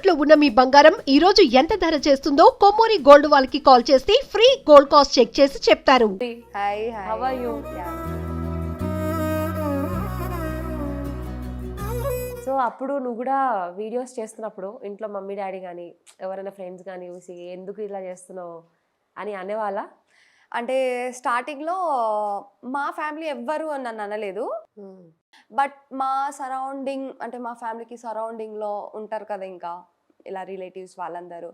తాకట్టులో ఉన్న మీ బంగారం ఈ రోజు ఎంత ధర చేస్తుందో కొమ్మూరి గోల్డ్ వాళ్ళకి కాల్ చేస్తే ఫ్రీ గోల్డ్ కాస్ట్ చెక్ చేసి చెప్తారు. Hi How are you? So అప్పుడు నువ్వు కూడా వీడియోస్ చేస్తున్నప్పుడు ఇంట్లో మమ్మీ డాడీ కానీ ఎవరైనా ఫ్రెండ్స్ కానీ చూసి ఎందుకు ఇలా చేస్తున్నావు అని అనేవాళ్ళ? అంటే స్టార్టింగ్లో మా ఫ్యామిలీ ఎవ్వరు అని నన్ను అనలేదు. బట్ మా సరౌండింగ్ అంటే మా ఫ్యామిలీకి సరౌండింగ్లో ఉంటారు కదా ఇంకా ఇలా రిలేటివ్స్ వాళ్ళందరూ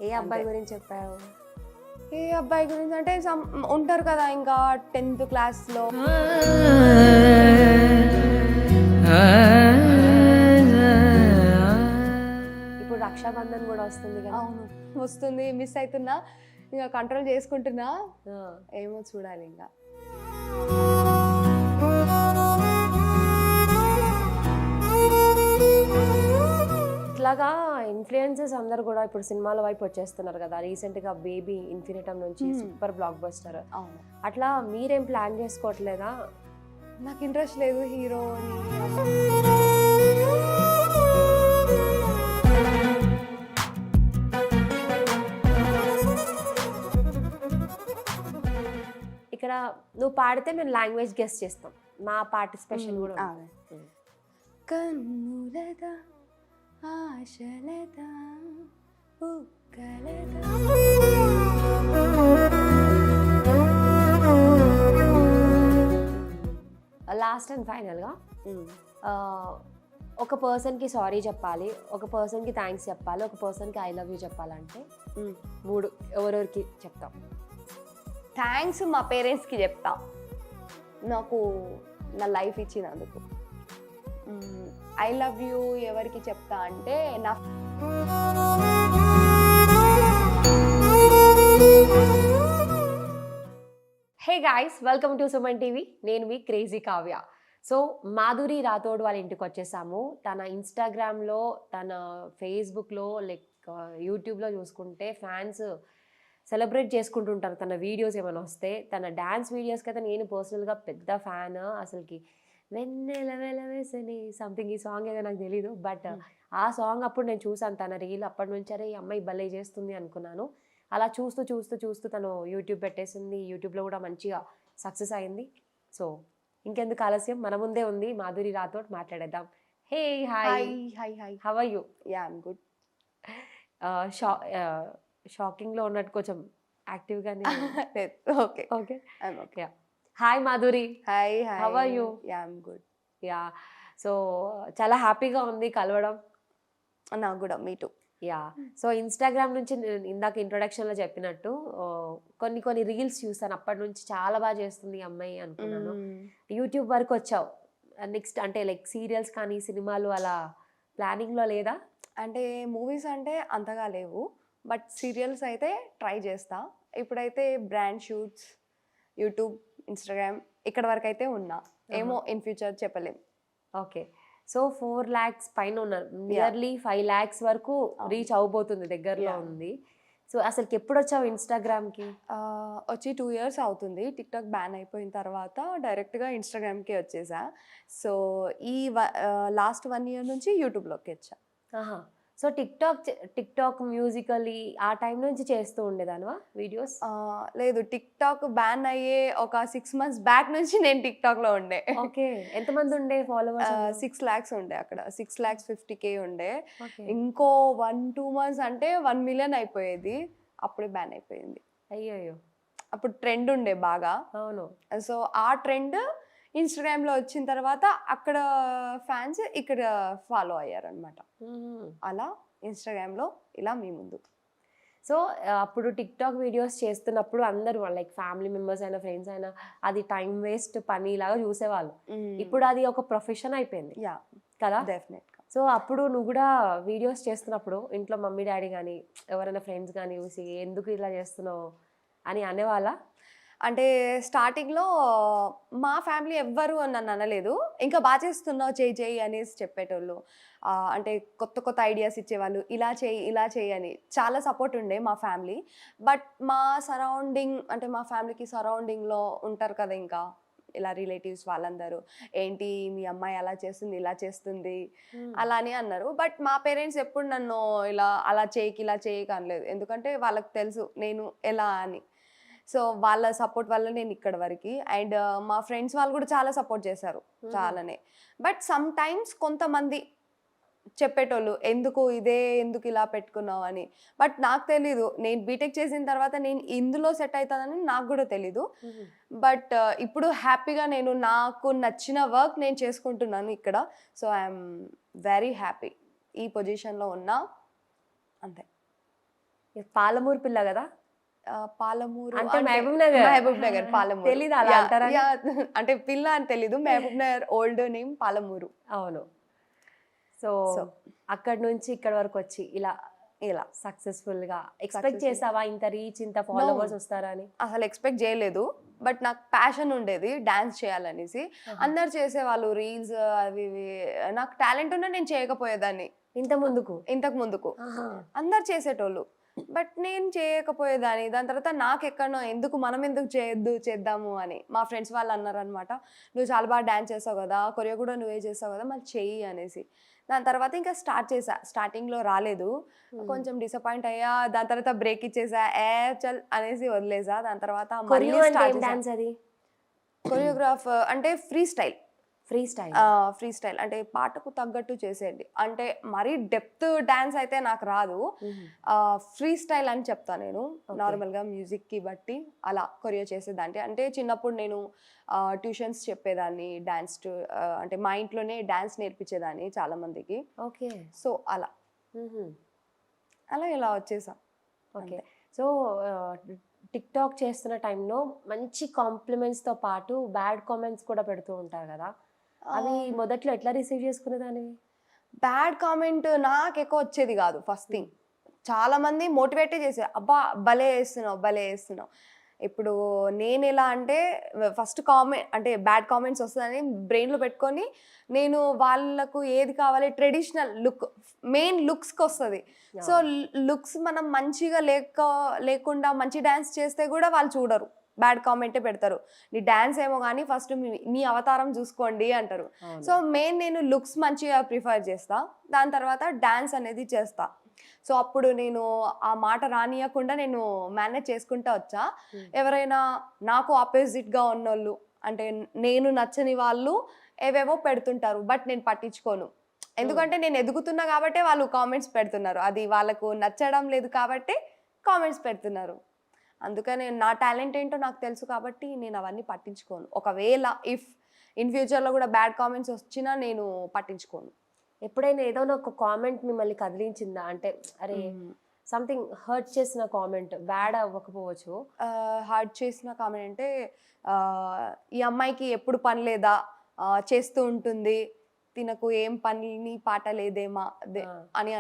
ఏ అబ్బాయి గురించి చెప్పావు? ఏ అబ్బాయి గురించి అంటే ఉంటారు కదా ఇంకా 10th క్లాస్లో ఇప్పుడు రక్షాబంధన్ కూడా వస్తుంది కదా. అవును వస్తుంది, మిస్ అవుతున్నా, ఇంకా కంట్రోల్ చేసుకుంటున్నా, ఏమో చూడాలి ఇంకా. ఇట్లాగా ఇన్ఫ్లుయెన్సెస్ అందరు కూడా ఇప్పుడు సినిమాల వైపు వచ్చేస్తున్నారు కదా. రీసెంట్గా బేబీ ఇన్ఫినిటమ్ నుంచి సూపర్ బ్లాక్ బస్టర్. అవును, అట్లా మీరేం ప్లాన్ చేసుకోవట్లేదా? నాకు ఇంట్రెస్ట్ లేదు హీరో అని. ఇక్కడ నువ్వు పాడితే మేము లాంగ్వేజ్ గెస్ట్ చేస్తాం, మా పార్టిసిపేషన్ కూడా ఉంటుంది. కన్నులదా ఆశలదా బుగ్గలదా లాస్ట్ అండ్ ఫైనల్గా ఒక పర్సన్కి సారీ చెప్పాలి, ఒక పర్సన్కి థ్యాంక్స్ చెప్పాలి, ఒక పర్సన్కి ఐ లవ్ యూ చెప్పాలంటే మూడు ఎవరెవరికి చెప్తాం? థ్యాంక్స్ మా పేరెంట్స్కి చెప్తా, నాకు నా లైఫ్ ఇచ్చినందుకు. ఐ లవ్ యూ ఎవరికి చెప్తా అంటే నా hey guys, welcome to Suman TV. నేను మీ క్రేజీ కావ్య. సో మాధురి రాథోడ్ వాళ్ళ ఇంటికి వచ్చేసాము. తన ఇన్స్టాగ్రామ్లో, తన ఫేస్బుక్లో, లైక్ యూట్యూబ్లో చూసుకుంటే ఫ్యాన్స్ సెలబ్రేట్ చేసుకుంటుంటారు తన వీడియోస్ ఏమైనా వస్తే. తన డ్యాన్స్ వీడియోస్కి అయితే నేను పర్సనల్గా పెద్ద ఫ్యాన్. అసలుకి వెన్నెల వెలవేసని సంథింగ్ ఈ సాంగ్ ఏదో నాకు తెలీదు, బట్ ఆ సాంగ్ అప్పుడు నేను చూసాను తన రీల్. అప్పటి నుంచి అరే ఈ అమ్మాయి భలే చేస్తుంది అనుకున్నాను. అలా చూస్తూ చూస్తూ చూస్తూ తను యూట్యూబ్ పెట్టేసింది. యూట్యూబ్లో కూడా మంచిగా సక్సెస్ అయింది. సో ఇంకెందుకు ఆలస్యం, మన ముందే ఉంది మాధురి రాథోడ్, మాట్లాడేద్దాం. Hey hi, hi hi how are you? Yeah I'm good. షాకింగ్లో ఉన్నట్టు కొంచెం యాక్టివ్గానే. Okay okay I'm okay. Hi Madhuri, hi hi, how are you? Yeah I'm good. Yeah, so చాలా హ్యాపీగా ఉంది కలవడం. నాకు కూడా, me too. Yeah, so Instagram నుంచి నేను ఇందాక ఇంట్రొడక్షన్లో చెప్పినట్టు కొన్ని కొన్ని రీల్స్ చూసాను. అప్పటి నుంచి చాలా బాగా చేస్తుంది ఈ అమ్మాయి అనుకున్నాను. యూట్యూబ్ వరకు వచ్చావు. నెక్స్ట్ అంటే లైక్ సీరియల్స్ కానీ సినిమాలు అలా ప్లానింగ్లో లేదా? అంటే మూవీస్ అంటే అంతగా లేవు, బట్ సీరియల్స్ అయితే ట్రై చేస్తా. ఇప్పుడైతే బ్రాండ్ షూట్స్, యూట్యూబ్, ఇన్స్టాగ్రామ్ ఇక్కడ వరకు అయితే ఉన్నా. ఏమో ఇన్ ఫ్యూచర్ చెప్పలేం. ఓకే, సో 4 lakhs పైన ఉన్నారు, నియర్లీ 5 lakhs వరకు రీచ్ అవబోతుంది, దగ్గరలో ఉంది. సో అసలుకి ఎప్పుడు వచ్చావు ఇన్స్టాగ్రామ్కి? వచ్చి 2 years అవుతుంది. టిక్టాక్ బ్యాన్ అయిపోయిన తర్వాత డైరెక్ట్గా ఇన్స్టాగ్రామ్కి వచ్చేసా. సో ఈ లాస్ట్ 1 year నుంచి యూట్యూబ్లోకి వచ్చా. సో టిక్టాక్ మ్యూజికలీ ఆ టైం నుంచి చేస్తూ ఉండేదానివా వీడియోస్? లేదు, టిక్టాక్ బ్యాన్ అయ్యే ఒక 6 months బ్యాక్ నుంచి నేను టిక్టాక్లో ఉండే. ఓకే, ఎంతమంది ఉండే ఫాలోవర్స్? 6 lakhs ఉండే అక్కడ, 6,50,000 ఉండే. ఇంకో 1-2 months అంటే 1 million అయిపోయేది. అప్పుడే బ్యాన్ అయిపోయింది. అయ్యో, అప్పుడు ట్రెండ్ ఉండే బాగా. అవును. సో ఆ ట్రెండ్ ఇన్స్టాగ్రామ్లో వచ్చిన తర్వాత అక్కడ ఫ్యాన్స్ ఇక్కడ ఫాలో అయ్యారనమాట. అలా ఇన్స్టాగ్రామ్లో ఇలా మీ ముందు. సో అప్పుడు టిక్టాక్ వీడియోస్ చేస్తున్నప్పుడు అందరూ లైక్ ఫ్యామిలీ మెంబర్స్ అయినా ఫ్రెండ్స్ అయినా అది టైం వేస్ట్ పని లాగా చూసేవాళ్ళు. ఇప్పుడు అది ఒక ప్రొఫెషన్ అయిపోయింది. యా కదా, డెఫినెట్గా. సో అప్పుడు నువ్వు కూడా వీడియోస్ చేస్తున్నప్పుడు ఇంట్లో మమ్మీ డాడీ కానీ ఎవరైనా ఫ్రెండ్స్ కానీ చూసి ఎందుకు ఇలా చేస్తున్నావు అని అనేవాళ్ళ? అంటే స్టార్టింగ్‌లో మా ఫ్యామిలీ ఎవ్వరు నన్ను అనలేదు. ఇంకా బా చేస్తున్నావు చెయ్యి చెయ్యి అనేసి చెప్పేటోళ్ళు. అంటే కొత్త కొత్త ఐడియాస్ ఇచ్చేవాళ్ళు. ఇలా చెయ్యి, ఇలా చెయ్యి అని. చాలా సపోర్ట్ ఉండే మా ఫ్యామిలీ. బట్ మా సరౌండింగ్ అంటే మా ఫ్యామిలీకి సరౌండింగ్‌లో ఉంటారు కదా ఇంకా. ఇలా రిలేటివ్స్ వాళ్ళందరూ. ఏంటి మీ అమ్మాయి అలా చేస్తుంది, ఇలా చేస్తుంది అలా అని అన్నారు. బట్ మా పేరెంట్స్ ఎప్పుడు నన్ను అలా చేయకు, ఇలా చేయకు అనలేదు. ఎందుకంటే వాళ్ళకి తెలుసు నేను ఎలా అని. సో వాళ్ళ సపోర్ట్ వల్ల నేను ఇక్కడ వరకి. అండ్ మా ఫ్రెండ్స్ వాళ్ళు కూడా చాలా సపోర్ట్ చేశారు చాలానే. బట్ సమ్ టైమ్స్ కొంతమంది చెప్పేటోళ్ళు ఎందుకు ఇలా పెట్టుకున్నావు అని. బట్ నాకు తెలీదు, నేను బీటెక్ చేసిన తర్వాత నేను ఇందులో సెట్ అవుతానని నాకు కూడా తెలీదు. బట్ ఇప్పుడు హ్యాపీగా నేను నాకు నచ్చిన వర్క్ నేను చేసుకుంటున్నాను ఇక్కడ. సో ఐఎమ్ వెరీ హ్యాపీ ఈ పొజిషన్లో ఉన్నా. అంతే. పాలమూరు పిల్ల కదా? పాలమూరు అంటే మహబూబ్ నగర్. పాలమూరు. తెలీదా అలా అంటారా? అంటే పిల్ల అని తెలీదు. Mahabubnagar old name Palamuru. అవును. సో అక్కడ నుంచి ఇక్కడ వరకు వచ్చి ఇలా సక్సెస్ఫుల్ గా ఎక్స్పెక్ట్ చేసావా ఇంత రీచ్, ఇంత ఫాలోవర్స్ వస్తారా అని? అసలు ఎక్స్పెక్ట్ చేయలేదు. బట్ నాకు ప్యాషన్ ఉండేది డాన్స్ చేయాలనేసి. అందరు చేసేవాళ్ళు రీల్స్ అవి ఇవి. నాకు టాలెంట్ ఉన్నా నేను చేయకపోయేదాన్ని. ఇంతకు ముందుకు అందరు చేసేటోళ్ళు, బట్ నేను చేయకపోయేదాన్ని. దాని తర్వాత నాకు ఎక్కడో మనం ఎందుకు చేద్దాము అని మా ఫ్రెండ్స్ వాళ్ళు అన్నారు అనమాట. నువ్వు చాలా బాగా డాన్స్ చేస్తావు కదా, కొరియో కూడా నువ్వే చేస్తావు కదా, మళ్ళీ చెయ్యి అనేసి. దాని తర్వాత ఇంకా స్టార్ట్ చేసా. స్టార్టింగ్లో రాలేదు, కొంచెం డిసప్పాయింట్ అయ్యా. దాని తర్వాత బ్రేక్ ఇచ్చేసా, చల్ అనేసి వదిలేసా. దాని తర్వాత కొరియోగ్రాఫ్ అంటే ఫ్రీ స్టైల్ అంటే పాటకు తగ్గట్టు చేసేది. అంటే మరీ డెప్త్ డాన్స్ అయితే నాకు రాదు. ఫ్రీ స్టైల్ అని చెప్తా నేను. నార్మల్గా మ్యూజిక్కి బట్టి అలా కొరియో చేసేదాన్ని. అంటే చిన్నప్పుడు నేను ట్యూషన్స్ చెప్పేదాన్ని డాన్స్. అంటే మా ఇంట్లోనే డాన్స్ నేర్పించేదాన్ని చాలా మందికి. ఓకే. సో అలా ఇలా వచ్చేసా. ఓకే. సో టిక్ టాక్ చేస్తున్న టైంలో మంచి కాంప్లిమెంట్స్తో పాటు బ్యాడ్ కామెంట్స్ కూడా పెడుతూ ఉంటారు కదా, అవి మొదట్లో ఎట్లా రిసీవ్ చేసుకునేదానివి? బ్యాడ్ కామెంట్ నాకు ఎక్కువ వచ్చేది కాదు. ఫస్ట్ థింగ్ చాలా మంది మోటివేటే చేశారు, అబ్బా భలే వేస్తున్నావు. ఇప్పుడు నేను ఎలా అంటే ఫస్ట్ కామెంట్ అంటే బ్యాడ్ కామెంట్స్ వస్తుందని బ్రెయిన్లో పెట్టుకొని నేను వాళ్ళకు ఏది కావాలి ట్రెడిషనల్ లుక్, మెయిన్ లుక్స్కి వస్తుంది. సో లుక్స్ మనం మంచిగా లేకుండా మంచి డ్యాన్స్ చేస్తే కూడా వాళ్ళు చూడరు, బ్యాడ్ కామెంటే పెడతారు. నీ డ్యాన్స్ ఏమో కానీ ఫస్ట్ మీ అవతారం చూసుకోండి అంటారు. సో మెయిన్ నేను లుక్స్ మంచిగా ప్రిఫర్ చేస్తా, దాని తర్వాత డ్యాన్స్ అనేది చేస్తా. సో అప్పుడు నేను ఆ మాట రానియకుండా నేను మేనేజ్ చేసుకుంటా వచ్చా. ఎవరైనా నాకు ఆపోజిట్గా ఉన్నోళ్ళు అంటే నేను నచ్చని వాళ్ళు ఏవేవో పెడుతుంటారు, బట్ నేను పట్టించుకోను. ఎందుకంటే నేను ఎదుగుతున్నా కాబట్టి వాళ్ళు కామెంట్స్ పెడుతున్నారు, అది వాళ్ళకు నచ్చడం లేదు కాబట్టి కామెంట్స్ పెడుతున్నారు. అందుకని నా టాలెంట్ ఏంటో నాకు తెలుసు కాబట్టి నేను అవన్నీ పట్టించుకోను. ఒకవేళ ఇఫ్ ఇన్ ఫ్యూచర్లో కూడా బ్యాడ్ కామెంట్స్ వచ్చినా నేను పట్టించుకోను. ఎప్పుడైనా ఏదో ఒక కామెంట్ మిమ్మల్ని కదిలించిందా? అంటే అరే సంథింగ్ హర్ట్ చేసిన కామెంట్, బ్యాడ్ అవ్వకపోవచ్చు, హర్ట్ చేసిన కామెంట్ అంటే ఈ అమ్మాయికి ఎప్పుడు పని లేదా, చేస్తూ ఉంటుంది, తినకు ఏం పని పాట లేదేమా అని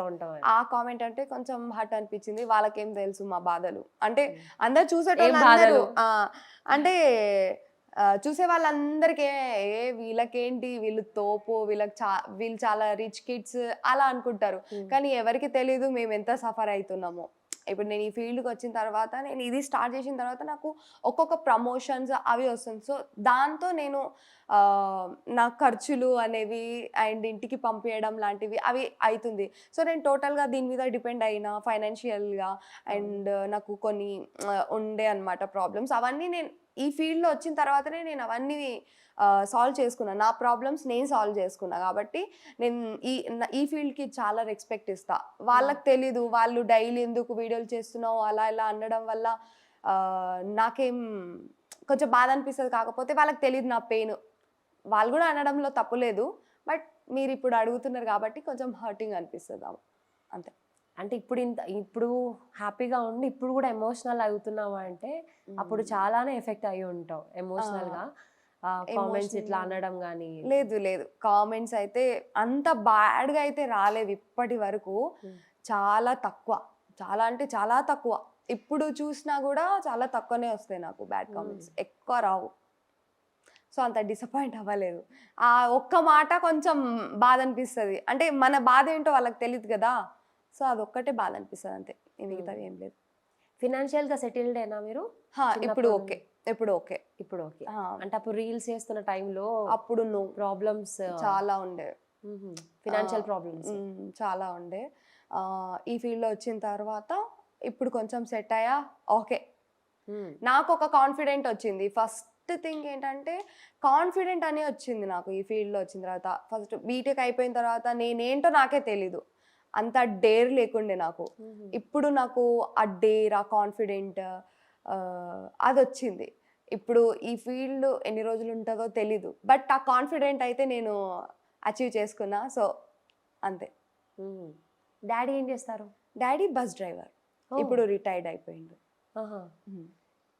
ఉంటాం. ఆ కామెంట్ అంటే కొంచెం హర్ట్ అనిపించింది. వాళ్ళకేం తెలుసు మా బాధలు. అంటే అందరు చూసేటోళ్ళు అంటే చూసే వాళ్ళందరికీ వీళ్ళకేంటి, వీళ్ళు తోపు, వీళ్ళు చాలా రిచ్ కిడ్స్ అలా అనుకుంటారు. కానీ ఎవరికి తెలీదు మేము ఎంత సఫర్ అవుతున్నామో. ఇప్పుడు నేను ఈ ఫీల్డ్కి వచ్చిన తర్వాత, నేను ఇది స్టార్ట్ చేసిన తర్వాత నాకు ఒక్కొక్క ప్రమోషన్స్ అవి వస్తుంది. సో దాంతో నేను నా ఖర్చులు అనేవి అండ్ ఇంటికి పంపించడం లాంటివి అవి అవుతుంది. సో నేను టోటల్గా దీని మీద డిపెండ్ అయినా ఫైనాన్షియల్గా. అండ్ నాకు కొన్ని ఉండే అన్నమాట ప్రాబ్లమ్స్. అవన్నీ నేను ఈ ఫీల్డ్లో వచ్చిన తర్వాతనే నేను అవన్నీ సాల్వ్ చేసుకున్నా. నా ప్రాబ్లమ్స్ నేను సాల్వ్ చేసుకున్నా కాబట్టి నేను ఈ ఫీల్డ్కి చాలా రెస్పెక్ట్ ఇస్తా. వాళ్ళకి తెలీదు, వాళ్ళు డైలీ ఎందుకు వీడియోలు చేస్తున్నావు అలా ఇలా అనడం వల్ల నాకేం కొంచెం బాధ అనిపిస్తుంది. కాకపోతే వాళ్ళకి తెలియదు నా పెయిన్. వాళ్ళు కూడా అనడంలో తప్పులేదు, బట్ మీరు ఇప్పుడు అడుగుతున్నారు కాబట్టి కొంచెం హర్టింగ్ అనిపిస్తుంది అంతే. అంటే ఇప్పుడు హ్యాపీగా ఉండి ఇప్పుడు కూడా ఎమోషనల్ అవుతున్నావా అంటే అప్పుడు చాలానే ఎఫెక్ట్ అయ్యి ఉంటావు ఎమోషనల్గా. కామెంట్స్ ఇట్లా అనడం కానీ లేదు కామెంట్స్ అయితే అంత బ్యాడ్గా అయితే రాలేదు ఇప్పటి వరకు. చాలా తక్కువ, చాలా అంటే చాలా తక్కువ. ఇప్పుడు చూసినా కూడా చాలా తక్కువనే వస్తాయి నాకు బ్యాడ్ కామెంట్స్, ఎక్కువ రావు. సో అంత డిసప్పాయింట్ అవ్వలేదు. ఆ ఒక్క మాట కొంచెం బాధ అనిపిస్తుంది, అంటే మన బాధ ఏంటో వాళ్ళకి తెలియదు కదా, సో అదొక్కటే బాధ అనిపిస్తుంది అంతే, మిగతావి ఏం లేదు. ఫినాన్షియల్గా సెటిల్డ్ అయినా మీరు? ఇప్పుడు ఓకే, ఇప్పుడు ఓకే. ఇప్పుడు ఓకే. అంటే అప్పుడు రీల్స్ చేస్తున్న టైంలో అప్పుడు నో ప్రాబ్లమ్స్ చాలా ఉండే, ఫినాన్షియల్ ప్రాబ్లమ్స్ చాలా ఉండే. ఈ ఫీల్డ్లో వచ్చిన తర్వాత ఇప్పుడు కొంచెం సెట్ అయ్యా, ఓకే. నాకు ఒక కాన్ఫిడెంట్ వచ్చింది. ఫస్ట్ థింగ్ ఏంటంటే కాన్ఫిడెంట్ అనే వచ్చింది నాకు ఈ ఫీల్డ్లో వచ్చిన తర్వాత. ఫస్ట్ బీటెక్ అయిపోయిన తర్వాత నేనేంటో నాకే తెలీదు, అంత డేర్ లేకుండే నాకు. ఇప్పుడు నాకు ఆ డేర్, ఆ కాన్ఫిడెంట్ అది వచ్చింది. ఇప్పుడు ఈ ఫీల్డ్ ఎన్ని రోజులు ఉంటుందో తెలీదు, బట్ ఆ కాన్ఫిడెంట్ అయితే నేను అచీవ్ చేసుకున్నా. సో అంతే. డాడీ ఏం చేస్తారు? డాడీ బస్ డ్రైవర్, ఇప్పుడు రిటైర్డ్ అయిపోయిండు.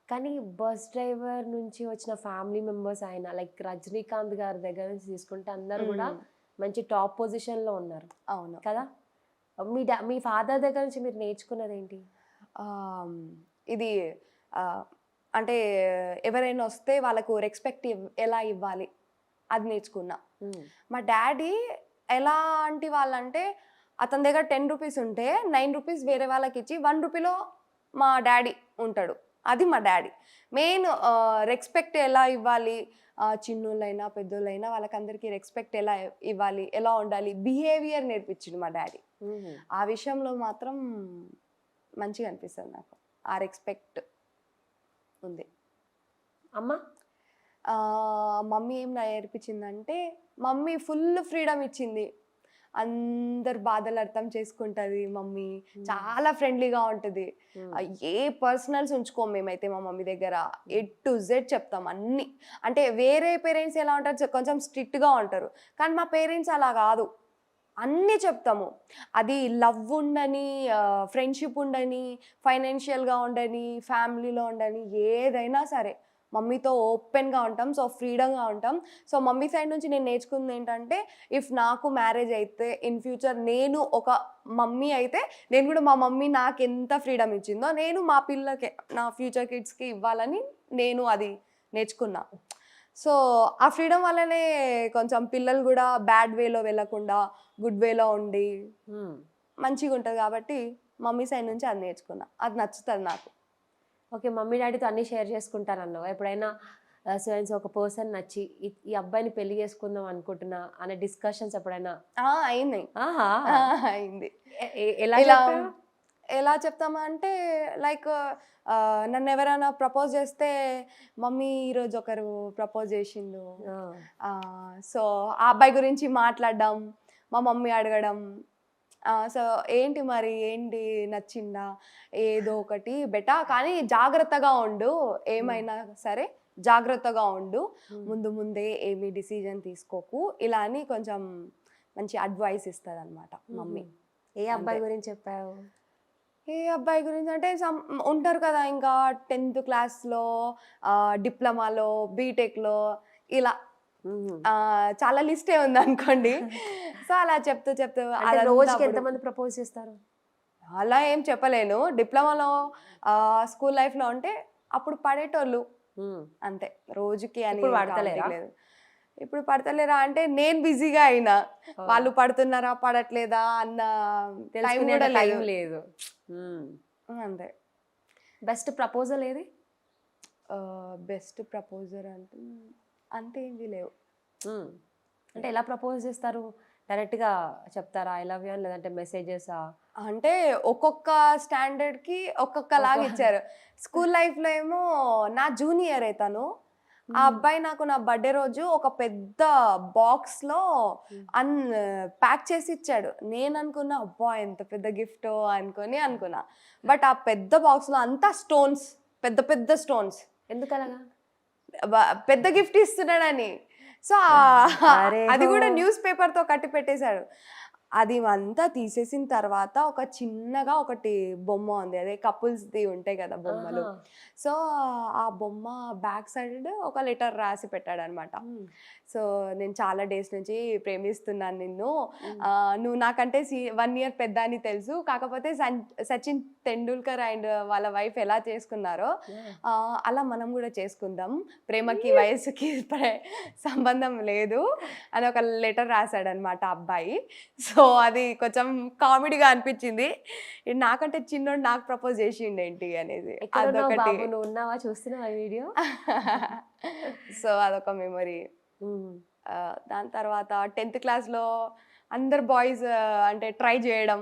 కానీ బస్ డ్రైవర్ నుంచి వచ్చిన ఫ్యామిలీ మెంబర్స్ ఆయన లైక్ రజనీకాంత్ గారి దగ్గర నుంచి తీసుకుంటే అందరు కూడా మంచి టాప్ పొజిషన్లో ఉన్నారు. అవును కదా. మీ ఫాదర్ దగ్గర నుంచి మీరు నేర్చుకున్నది ఏంటి? ఇది అంటే ఎవరైనా వస్తే వాళ్ళకు రెస్పెక్ట్ ఎలా ఇవ్వాలి అది నేర్చుకున్నా. మా డాడీ ఎలాంటి వాళ్ళంటే అతని దగ్గర 10 రూపీస్ ఉంటే 9 రూపీస్ వేరే వాళ్ళకి ఇచ్చి 1 రూపీలో మా డాడీ ఉంటాడు. అది మా డాడీ మెయిన్. రెస్పెక్ట్ ఎలా ఇవ్వాలి, చిన్నోళ్ళైనా పెద్దోళ్ళైనా వాళ్ళకందరికీ రెస్పెక్ట్ ఎలా ఇవ్వాలి, ఎలా ఉండాలి, బిహేవియర్ నేర్పించిండు మా డాడీ. ఆ విషయంలో మాత్రం మంచిగా అనిపిస్తుంది నాకు, ఆ రెస్పెక్ట్ ఉంది. అమ్మ మమ్మీ ఏం నేర్పించిందంటే, మమ్మీ ఫుల్ ఫ్రీడమ్ ఇచ్చింది. అందరు బాధలు అర్థం చేసుకుంటుంది మమ్మీ, చాలా ఫ్రెండ్లీగా ఉంటుంది. ఏ పర్సనల్స్ ఉంచుకోము మేమైతే మా మమ్మీ దగ్గర, A to Z చెప్తాం అన్నీ. అంటే వేరే పేరెంట్స్ ఎలా ఉంటారు, కొంచెం స్ట్రిక్ట్గా ఉంటారు, కానీ మా పేరెంట్స్ అలా కాదు, అన్నీ చెప్తాము. అది లవ్ ఉండని, ఫ్రెండ్షిప్ ఉండని, ఫైనాన్షియల్గా ఉండని, ఫ్యామిలీలో ఉండని, ఏదైనా సరే మమ్మీతో ఓపెన్గా ఉంటాం. సో ఫ్రీడమ్గా ఉంటాం. సో మమ్మీ సైడ్ నుంచి నేను నేర్చుకుంది ఏంటంటే, ఇఫ్ నాకు మ్యారేజ్ అయితే ఇన్ ఫ్యూచర్ నేను ఒక మమ్మీ అయితే నేను కూడా మా మమ్మీ నాకు ఎంత ఫ్రీడమ్ ఇచ్చిందో నేను మా పిల్లకి, నా ఫ్యూచర్ కిడ్స్కి ఇవ్వాలని నేను అది నేర్చుకున్నా. సో ఆ ఫ్రీడమ్ వల్లనే కొంచెం పిల్లలు కూడా బ్యాడ్ వేలో వెళ్ళకుండా గుడ్ వేలో ఉండి మంచిగా ఉంటుంది. కాబట్టి మమ్మీ సైడ్ నుంచి అది నేర్చుకున్నా, అది నచ్చుతుంది నాకు. ఓకే, మమ్మీ డాడీతో అన్నీ షేర్ చేసుకుంటారన్నావు. ఎప్పుడైనా సో ఒక పర్సన్ నచ్చి ఈ అబ్బాయిని పెళ్లి చేసుకుందాం అనుకుంటున్నా అనే డిస్కషన్స్ ఎప్పుడైనా అయినాయి? అయింది. ఎలా చెప్తామా అంటే, లైక్ నన్ను ఎవరైనా ప్రపోజ్ చేస్తే, మమ్మీ ఈరోజు ఒకరు ప్రపోజ్ చేసిండు, సో ఆ అబ్బాయి గురించి మాట్లాడడం, మా మమ్మీ అడగడం, సో ఏంటి మరి, ఏంటి నచ్చిందా, ఏదో ఒకటి బెటా, కానీ జాగ్రత్తగా ఉండు, ఏమైనా సరే జాగ్రత్తగా ఉండు, ముందే ఏమీ డిసిజన్ తీసుకోకు, ఇలా అని కొంచెం మంచి అడ్వైస్ ఇస్తుంది అనమాట మమ్మీ. ఏ అబ్బాయి గురించి చెప్పావు? ఏ అబ్బాయి గురించి అంటే, ఉంటారు కదా ఇంకా 10th క్లాస్లో, డిప్లొమాలో, బీటెక్లో, ఇలా చాలా లిస్టే ఉంది అనుకోండి. సో అలా చెప్తూ రోజుకి ఎంతమంది ప్రపోజ్ చేస్తారు? అలా ఏం చెప్పలేను. డిప్లొమాలో, స్కూల్ లైఫ్లో ఉంటే అప్పుడు పడేటోళ్ళు అంతే, రోజుకి అని పడతలేదు. ఇప్పుడు పడతలేరా అంటే నేను బిజీగా అయినా, వాళ్ళు పడుతున్నారా పడట్లేదా అన్న టైం కూడా లేదు. అంతే. బెస్ట్ ప్రపోజల్ ఏది? బెస్ట్ ప్రపోజల్ అంటే అంతే ఏమి లేవు. అంటే ఎలా ప్రపోజ్ చేస్తారు? డైరెక్ట్గా చెప్తారా ఐ లవ్ యూ అని, లేదంటే మెసేజెసా? అంటే ఒక్కొక్క స్టాండర్డ్కి ఒక్కొక్కలాగా ఇచ్చారు. స్కూల్ లైఫ్లో ఏమో నా జూనియర్ అవుతాను, ఆ అబ్బాయి నాకు నా బర్త్డే రోజు ఒక పెద్ద బాక్స్లో ప్యాక్ చేసి ఇచ్చాడు. నేను అనుకున్నా అబ్బా ఎంత పెద్ద గిఫ్ట్ అనుకున్నా. బట్ ఆ పెద్ద బాక్స్లో అంతా స్టోన్స్, పెద్ద పెద్ద స్టోన్స్. ఎందుకలాగా? పెద్ద గిఫ్ట్ ఇస్తున్నాడని. సో అది కూడా న్యూస్ పేపర్తో కట్టి పెట్టేశాడు. అది అంతా తీసేసిన తర్వాత ఒక చిన్నగా ఒకటి బొమ్మ ఉంది, అదే కపుల్స్ది ఉంటాయి కదా బొమ్మలు. సో ఆ బొమ్మ బ్యాక్ సైడ్ ఒక లెటర్ రాసి పెట్టాడు అనమాట. సో నేను చాలా డేస్ నుంచి ప్రేమిస్తున్నాను నిన్ను, నువ్వు నాకంటే 1 year పెద్ద అని తెలుసు, కాకపోతే సచిన్ తెండూల్కర్ అండ్ వాళ్ళ వైఫ్ ఎలా చేసుకున్నారో అలా మనం కూడా చేసుకుందాం, ప్రేమకి వయసుకి సంబంధం లేదు అని ఒక లెటర్ రాశాడనమాట అబ్బాయి. సో అది కొంచెం కామెడీగా అనిపించింది. నాకంటే చిన్నోడు నాకు ప్రపోజ్ చేసిండు ఏంటి అనేది, అదొకటి. బాబు నువ్వు ఉన్నావా, చూస్తున్నావా వీడియో? సో అదొక మెమరీ. దాని తర్వాత 10th క్లాస్లో అందరు బాయ్స్ అంటే ట్రై చేయడం,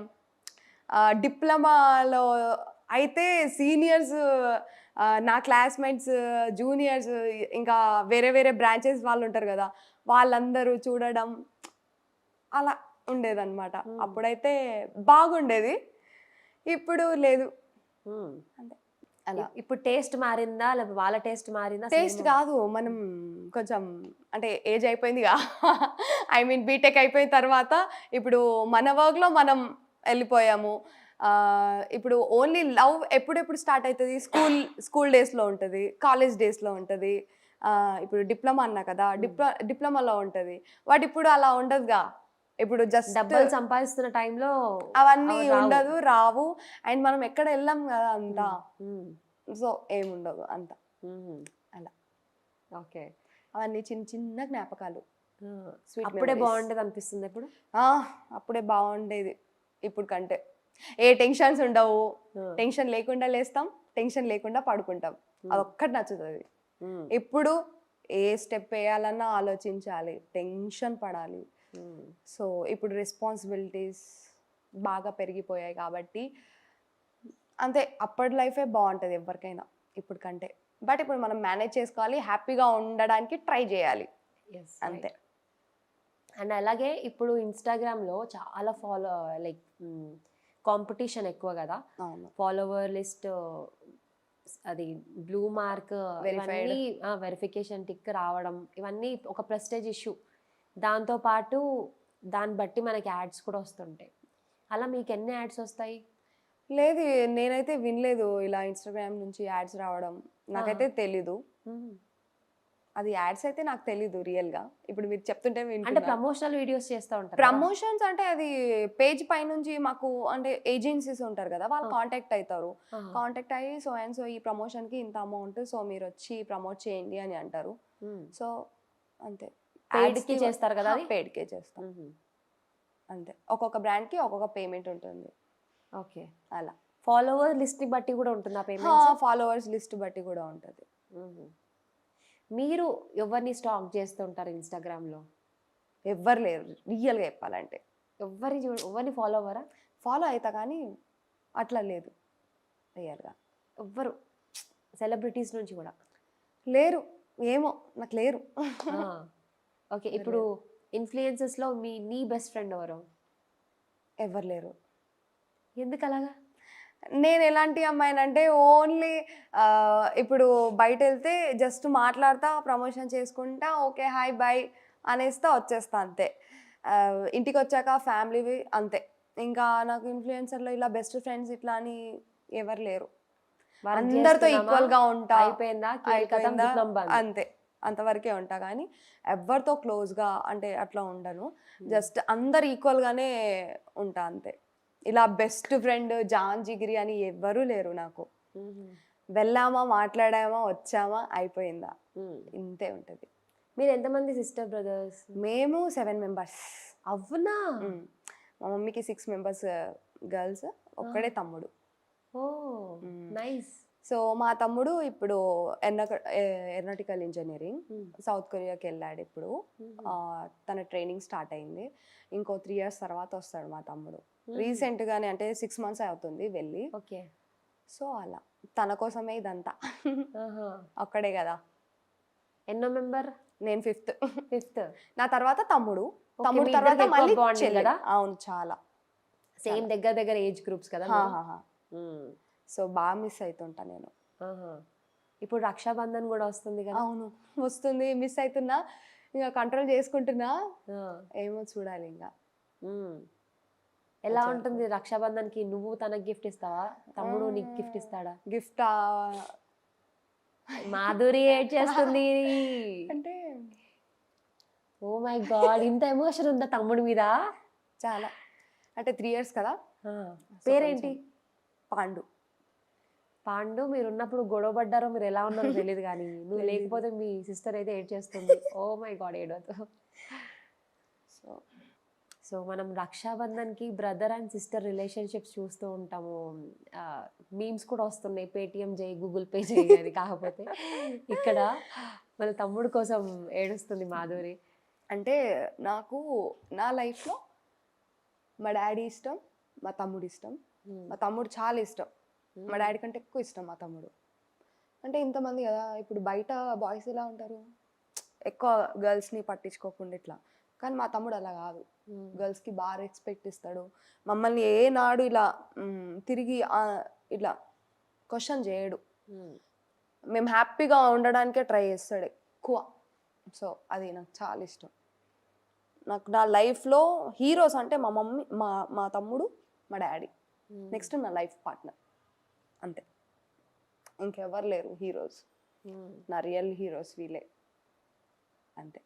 డిప్లొమాలో అయితే సీనియర్స్, నా క్లాస్మేట్స్, జూనియర్స్, ఇంకా వేరే వేరే బ్రాంచెస్ వాళ్ళు ఉంటారు కదా, వాళ్ళందరూ చూడడం అలా ఉండేదన్నమాట. అప్పుడైతే బాగుండేది, ఇప్పుడు లేదు. అంతే. అలా ఇప్పుడు టేస్ట్ మారిందా, లేకపోతే వాళ్ళ టేస్ట్ మారిందా? టేస్ట్ కాదు, మనం కొంచెం అంటే ఏజ్ అయిపోయిందిగా, ఐ మీన్ బీటెక్ అయిపోయిన తర్వాత ఇప్పుడు మన వర్క్లో మనం వెళ్ళిపోయాము. ఇప్పుడు ఓన్లీ లవ్ ఎప్పుడెప్పుడు స్టార్ట్ అవుతుంది, స్కూల్ డేస్లో ఉంటుంది, కాలేజ్ డేస్లో ఉంటుంది. ఇప్పుడు డిప్లొమా అన్నా కదా, డిప్లొమాలో ఉంటుంది. వాటి ఇప్పుడు అలా ఉండదుగా. ఇప్పుడు జస్ట్ డబ్బులు సంపాదిస్తున్న టైంలో అవన్నీ ఉండదు, రావు. అండ్ మనం ఎక్కడ వెళ్ళాం కదా అంతా, సో ఏముండదు అంత అలా. ఓకే, అవన్నీ చిన్న చిన్న జ్ఞాపకాలు. అప్పుడే బాగుండేది అనిపిస్తుంది ఇప్పుడు. అప్పుడే బాగుండేది ఇప్పుడు కంటే. ఏ టెన్షన్స్ ఉండవు, టెన్షన్ లేకుండా లేస్తాం, టెన్షన్ లేకుండా పడుకుంటాం, అదొక్కటి నచ్చుతుంది. ఇప్పుడు ఏ స్టెప్ వేయాలన్నా ఆలోచించాలి, టెన్షన్ పడాలి. సో ఇప్పుడు రెస్పాన్సిబిలిటీస్ బాగా పెరిగిపోయాయి కాబట్టి అంతే. అప్పటి లైఫే బాగుంటుంది ఎవరికైనా ఇప్పుడు కంటే. బట్ ఇప్పుడు మనం మేనేజ్ చేసుకోవాలి, హ్యాపీగా ఉండడానికి ట్రై చేయాలి, అంతే. అండ్ అలాగే ఇప్పుడు ఇన్స్టాగ్రామ్లో చాలా లైక్ కాంపిటీషన్ ఎక్కువ కదా, ఫాలోవర్ లిస్ట్ అది బ్లూ మార్క్, వెరిఫికేషన్ టిక్ రావడం, ఇవన్నీ ఒక ప్రెస్టేజ్ ఇష్యూ. దాంతోపాటు దాన్ని బట్టి మనకి యాడ్స్ కూడా వస్తుంటాయి. అలా మీకు ఎన్ని యాడ్స్ వస్తాయి? లేదు, నేనైతే వినలేదు ఇలా ఇన్స్టాగ్రామ్ నుంచి యాడ్స్ రావడం, నాకైతే తెలీదు. అది యాడ్స్ అయితే నాకు తెలీదు రియల్గా. ఇప్పుడు మీరు చెప్తుంటే అంటే ప్రమోషనల్ వీడియోస్ చేస్తూ ఉంటారు. ప్రమోషన్స్ అంటే అది పేజ్ పై నుంచి మాకు అంటే ఏజెన్సీస్ ఉంటారు కదా, వాళ్ళు కాంటాక్ట్ అవుతారు. కాంటాక్ట్ అయ్యి సో అండ్ సో ఈ ప్రమోషన్కి ఇంత అమౌంట్, సో మీరు వచ్చి ప్రమోట్ చేయండి అని అంటారు. సో అంతే. పెయిడ్కి చేస్తారు కదా, పెయిడ్కే చేస్తాం అంతే. ఒక్కొక్క బ్రాండ్కి ఒక్కొక్క పేమెంట్ ఉంటుంది. ఓకే, అలా. ఫాలోవర్ లిస్ట్ని బట్టి కూడా ఉంటుంది ఆ పేమెంట్? ఫాలోవర్స్ లిస్ట్ బట్టి కూడా ఉంటుంది. మీరు ఎవరిని స్టాక్ చేస్తుంటారు ఇన్స్టాగ్రామ్లో? ఎవ్వరు లేరు రియల్గా చెప్పాలంటే. ఎవరిని ఫాలో అవ్వరా? ఫాలో అవుతా కానీ అట్లా లేదు రియల్గా. ఎవ్వరు సెలబ్రిటీస్ నుంచి కూడా లేరు, ఏమో నాకు లేరు. ఓకే, ఇప్పుడు ఇన్ఫ్లుయెన్సెస్లో నీ బెస్ట్ ఫ్రెండ్ ఎవరు? ఎవరు లేరు. ఎందుకు అలాగా? నేను ఎలాంటి అమ్మాయినంటే ఓన్లీ ఇప్పుడు బయట వెళ్తే జస్ట్ మాట్లాడతా, ప్రమోషన్ చేసుకుంటా, ఓకే హాయ్ బాయ్ అనేస్తా వచ్చేస్తా అంతే. ఇంటికి వచ్చాక ఫ్యామిలీ అంతే. ఇంకా నాకు ఇన్ఫ్లుయెన్సర్లో ఇలా బెస్ట్ ఫ్రెండ్స్ ఇట్లా అని ఎవరు లేరు. అందరితో ఈక్వల్గా ఉంటా, అంతే, అంతవరకే ఉంటా. కానీ ఎవరితో క్లోజ్గా అంటే అట్లా ఉండను, జస్ట్ అందరు ఈక్వల్గానే ఉంటా అంతే. ఇలా బెస్ట్ ఫ్రెండ్ జాన్ జిగిరి అని ఎవ్వరూ లేరు నాకు. వెళ్ళామా, మాట్లాడామా, వచ్చామా, అయిపోయిందా, ఇంతే ఉంటుంది. మీరు ఎంతమంది సిస్టర్ బ్రదర్స్? మేము 7 మెంబర్స్. అవునా? మా మమ్మీకి 6 మెంబర్స్ గర్ల్స్, ఒక్కడే తమ్ముడు. ఓ నైస్. సో మా తమ్ముడు ఇప్పుడు ఏరోనాటికల్ ఇంజనీరింగ్ సౌత్ కొరియాకి వెళ్ళాడు. ఇప్పుడు తన ట్రైనింగ్ స్టార్ట్ అయింది. ఇంకో 3 years తర్వాత వస్తాడు మా తమ్ముడు. రీసెంట్గానే అంటే 6 months అవుతుంది వెళ్ళి. ఓకే. సో అలా తన కోసమే ఇదంతా. ఒక్కడే కదా. ఎన్నో మెంబర్? నేను 5th. నా తర్వాత తమ్ముడు తర్వాత మళ్ళీ కదా. అవును, చాలా సేమ్ దగ్గర ఏజ్ గ్రూప్స్ కదా. సో బాగా మిస్ అవుతుంటా నేను. ఇప్పుడు రక్షాబంధన్ కూడా వస్తుంది కదా. అవును వస్తుంది, మిస్ అవుతున్నా, ఇంకా కంట్రోల్ చేసుకుంటున్నా, ఏమో చూడాలి ఇంకా. ఎలా ఉంటుంది రక్షాబంధన్కి? నువ్వు తనకి గిఫ్ట్ ఇస్తావా, తమ్ముడు నీకు గిఫ్ట్ ఇస్తాడా? గిఫ్ట్ మాధురి ఏడ్ చేస్తుంది అంటే ఓ మై గాడ్, ఇంత ఎమోషన్ ఉందా తమ్ముడి మీద? చాలా. అంటే 3 years కదా. పేరేంటి? పాండు. పాండు మీరు ఉన్నప్పుడు గొడవ పడ్డారో మీరు ఎలా ఉన్నారో తెలియదు కానీ నువ్వు లేకపోతే మీ సిస్టర్ అయితే ఏడ్ చేస్తుంది. ఓ మై గాడ్ ఏడవద్దు. సో సో మనం రక్షాబంధన్కి బ్రదర్ అండ్ సిస్టర్ రిలేషన్షిప్స్ చూస్తూ ఉంటాము. మీమ్స్ కూడా వస్తున్నాయి, పేటిఎం చేయి గూగుల్ పే చేయి అని. కాకపోతే ఇక్కడ మన తమ్ముడు కోసం ఏడుస్తుంది మాధురి. అంటే నాకు నా లైఫ్లో మా డాడీ ఇష్టం, మా తమ్ముడు ఇష్టం. మా తమ్ముడు చాలా ఇష్టం, మా డాడీ కంటే ఎక్కువ ఇష్టం మా తమ్ముడు. అంటే ఇంతమంది కదా, ఇప్పుడు బయట బాయ్స్ ఎలా ఉంటారు, ఎక్కువ గర్ల్స్ని పట్టించుకోకుండా ఇట్లా. కానీ మా తమ్ముడు అలా కాదు, గర్ల్స్కి బాగా రెస్పెక్ట్ ఇస్తాడు. మమ్మల్ని ఏ నాడు ఇలా తిరిగి ఇట్లా క్వశ్చన్ చేయడు. మేము హ్యాపీగా ఉండడానికే ట్రై చేస్తాడు ఎక్కువ. సో అది నాకు చాలా ఇష్టం. నాకు నా లైఫ్లో హీరోస్ అంటే మా మమ్మీ, మా తమ్ముడు, మా డాడీ. నెక్స్ట్ నా లైఫ్ పార్ట్నర్, అంతే. ఇంకెవరు లేరు హీరోస్. నా రియల్ హీరోస్ వీలే, అంతే.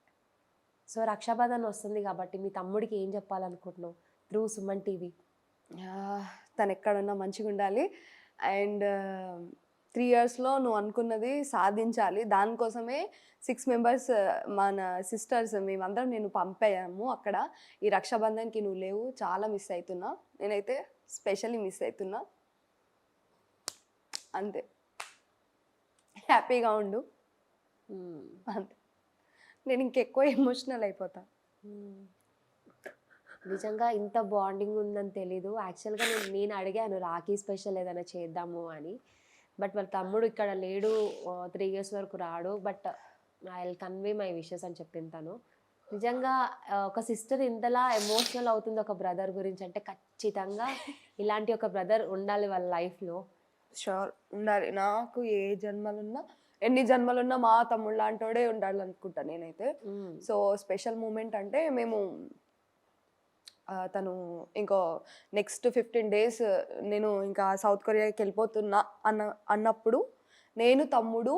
సో రక్షాబంధన్ వస్తుంది కాబట్టి మీ తమ్ముడికి ఏం చెప్పాలనుకుంటున్నావు త్రూ సుమన్ టీవీ? తను ఎక్కడున్నా మంచిగా ఉండాలి. అండ్ 3 yearsలో నువ్వు అనుకున్నది సాధించాలి. దానికోసమే 6 members మన సిస్టర్స్ మేమందరం నేను పంపాము అక్కడ. ఈ రక్షాబంధన్కి నువ్వు లేవు, చాలా మిస్ అవుతున్నా. నేనైతే స్పెషల్లీ మిస్ అవుతున్నా, అంతే. హ్యాపీగా ఉండు, అంతే. నేను ఇంకెక్కువ ఎమోషనల్ అయిపోతా. నిజంగా ఇంత బాండింగ్ ఉందని తెలీదు. యాక్చువల్గా నేను అడిగాను రాఖీ స్పెషల్ ఏదైనా చేద్దాము అని. బట్ వాళ్ళ తమ్ముడు ఇక్కడ లేడు, 3 years వరకు రాడు. But I will convey my wishes అని చెప్పింది తను. నిజంగా ఒక సిస్టర్ ఇంతలా ఎమోషనల్ అవుతుంది ఒక బ్రదర్ గురించి అంటే ఖచ్చితంగా ఇలాంటి ఒక బ్రదర్ ఉండాలి వాళ్ళ లైఫ్లో. షూర్ ఉండాలి. నాకు ఏ జన్మలున్నా, ఎన్ని జన్మలున్నా మా తమ్ముడు లాంటోడే ఉండాలనుకుంటా నేనైతే. సో స్పెషల్ మూమెంట్ అంటే మేము తను ఇంకో నెక్స్ట్ 15 days నేను ఇంకా సౌత్ కొరియాకి వెళ్ళిపోతున్నా అన్నప్పుడు నేను తమ్ముడు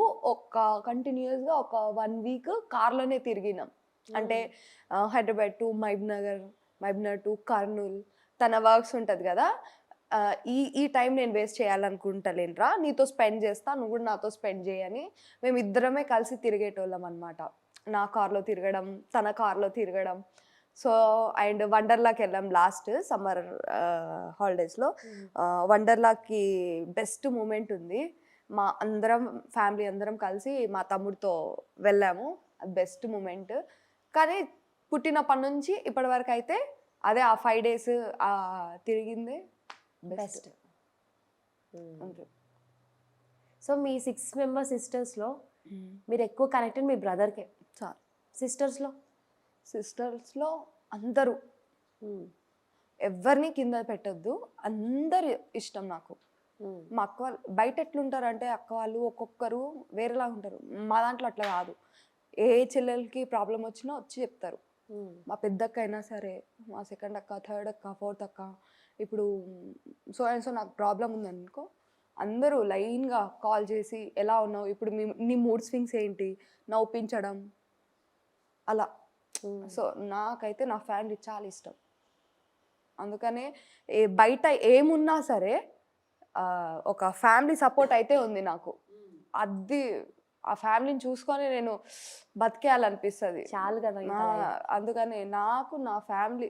కంటిన్యూస్గా ఒక 1 week కార్లోనే తిరిగినాం. అంటే హైదరాబాద్ టు మహబూబ్నగర్ టు కర్నూల్. తన వర్క్స్ ఉంటుంది కదా, ఈ టైం నేను వేస్ట్ చేయాలనుకుంటలేనురా, నీతో స్పెండ్ చేస్తా, నువ్వు కూడా నాతో స్పెండ్ చేయని మేము ఇద్దరమే కలిసి తిరిగేటోళ్ళం అనమాట. నా కార్లో తిరగడం, తన కార్లో తిరగడం. సో అండ్ వండర్లాకి వెళ్ళాం లాస్ట్ సమ్మర్ హాలిడేస్లో. వండర్లాకి బెస్ట్ మూమెంట్ ఉంది. మా అందరం ఫ్యామిలీ అందరం కలిసి మా తమ్ముడితో వెళ్ళాము. అది బెస్ట్ మూమెంట్. కానీ పుట్టినప్పటి నుంచి ఇప్పటి వరకు అయితే అదే ఆ 5 days తిరిగిందే బెస్ట్. సో మీ 6 members సిస్టర్స్లో మీరు ఎక్కువ కనెక్టెడ్ మీ బ్రదర్కే. చాలు. సిస్టర్స్లో అందరూ, ఎవరిని కింద పెట్టద్దు, అందరు ఇష్టం నాకు. మా అక్క వాళ్ళు బయట ఎట్లుంటారంటే అక్క వాళ్ళు ఒక్కొక్కరు వేరేలా ఉంటారు. మా దాంట్లో అట్లా కాదు. ఏ చెల్లెలకి ప్రాబ్లం వచ్చినా వచ్చి చెప్తారు. మా పెద్దక్క అయినా సరే, మా సెకండ్ అక్క, థర్డ్ అక్క, ఫోర్త్ అక్క, ఇప్పుడు సో అండ్ సో నాకు ప్రాబ్లం ఉందనుకో, అందరూ లైన్గా కాల్ చేసి ఎలా ఉన్నావు, ఇప్పుడు నీ మూడ్ స్వింగ్స్ ఏంటి, నవ్వుపించడం అలా. సో నాకైతే నా ఫ్యామిలీ చాలా ఇష్టం. అందుకనే బయట ఏమున్నా సరే ఒక ఫ్యామిలీ సపోర్ట్ అయితే ఉంది నాకు. అది ఆ ఫ్యామిలీని చూసుకొని నేను బతికేయాలనిపిస్తుంది. చాలు కదా. అందుకని నాకు నా ఫ్యామిలీ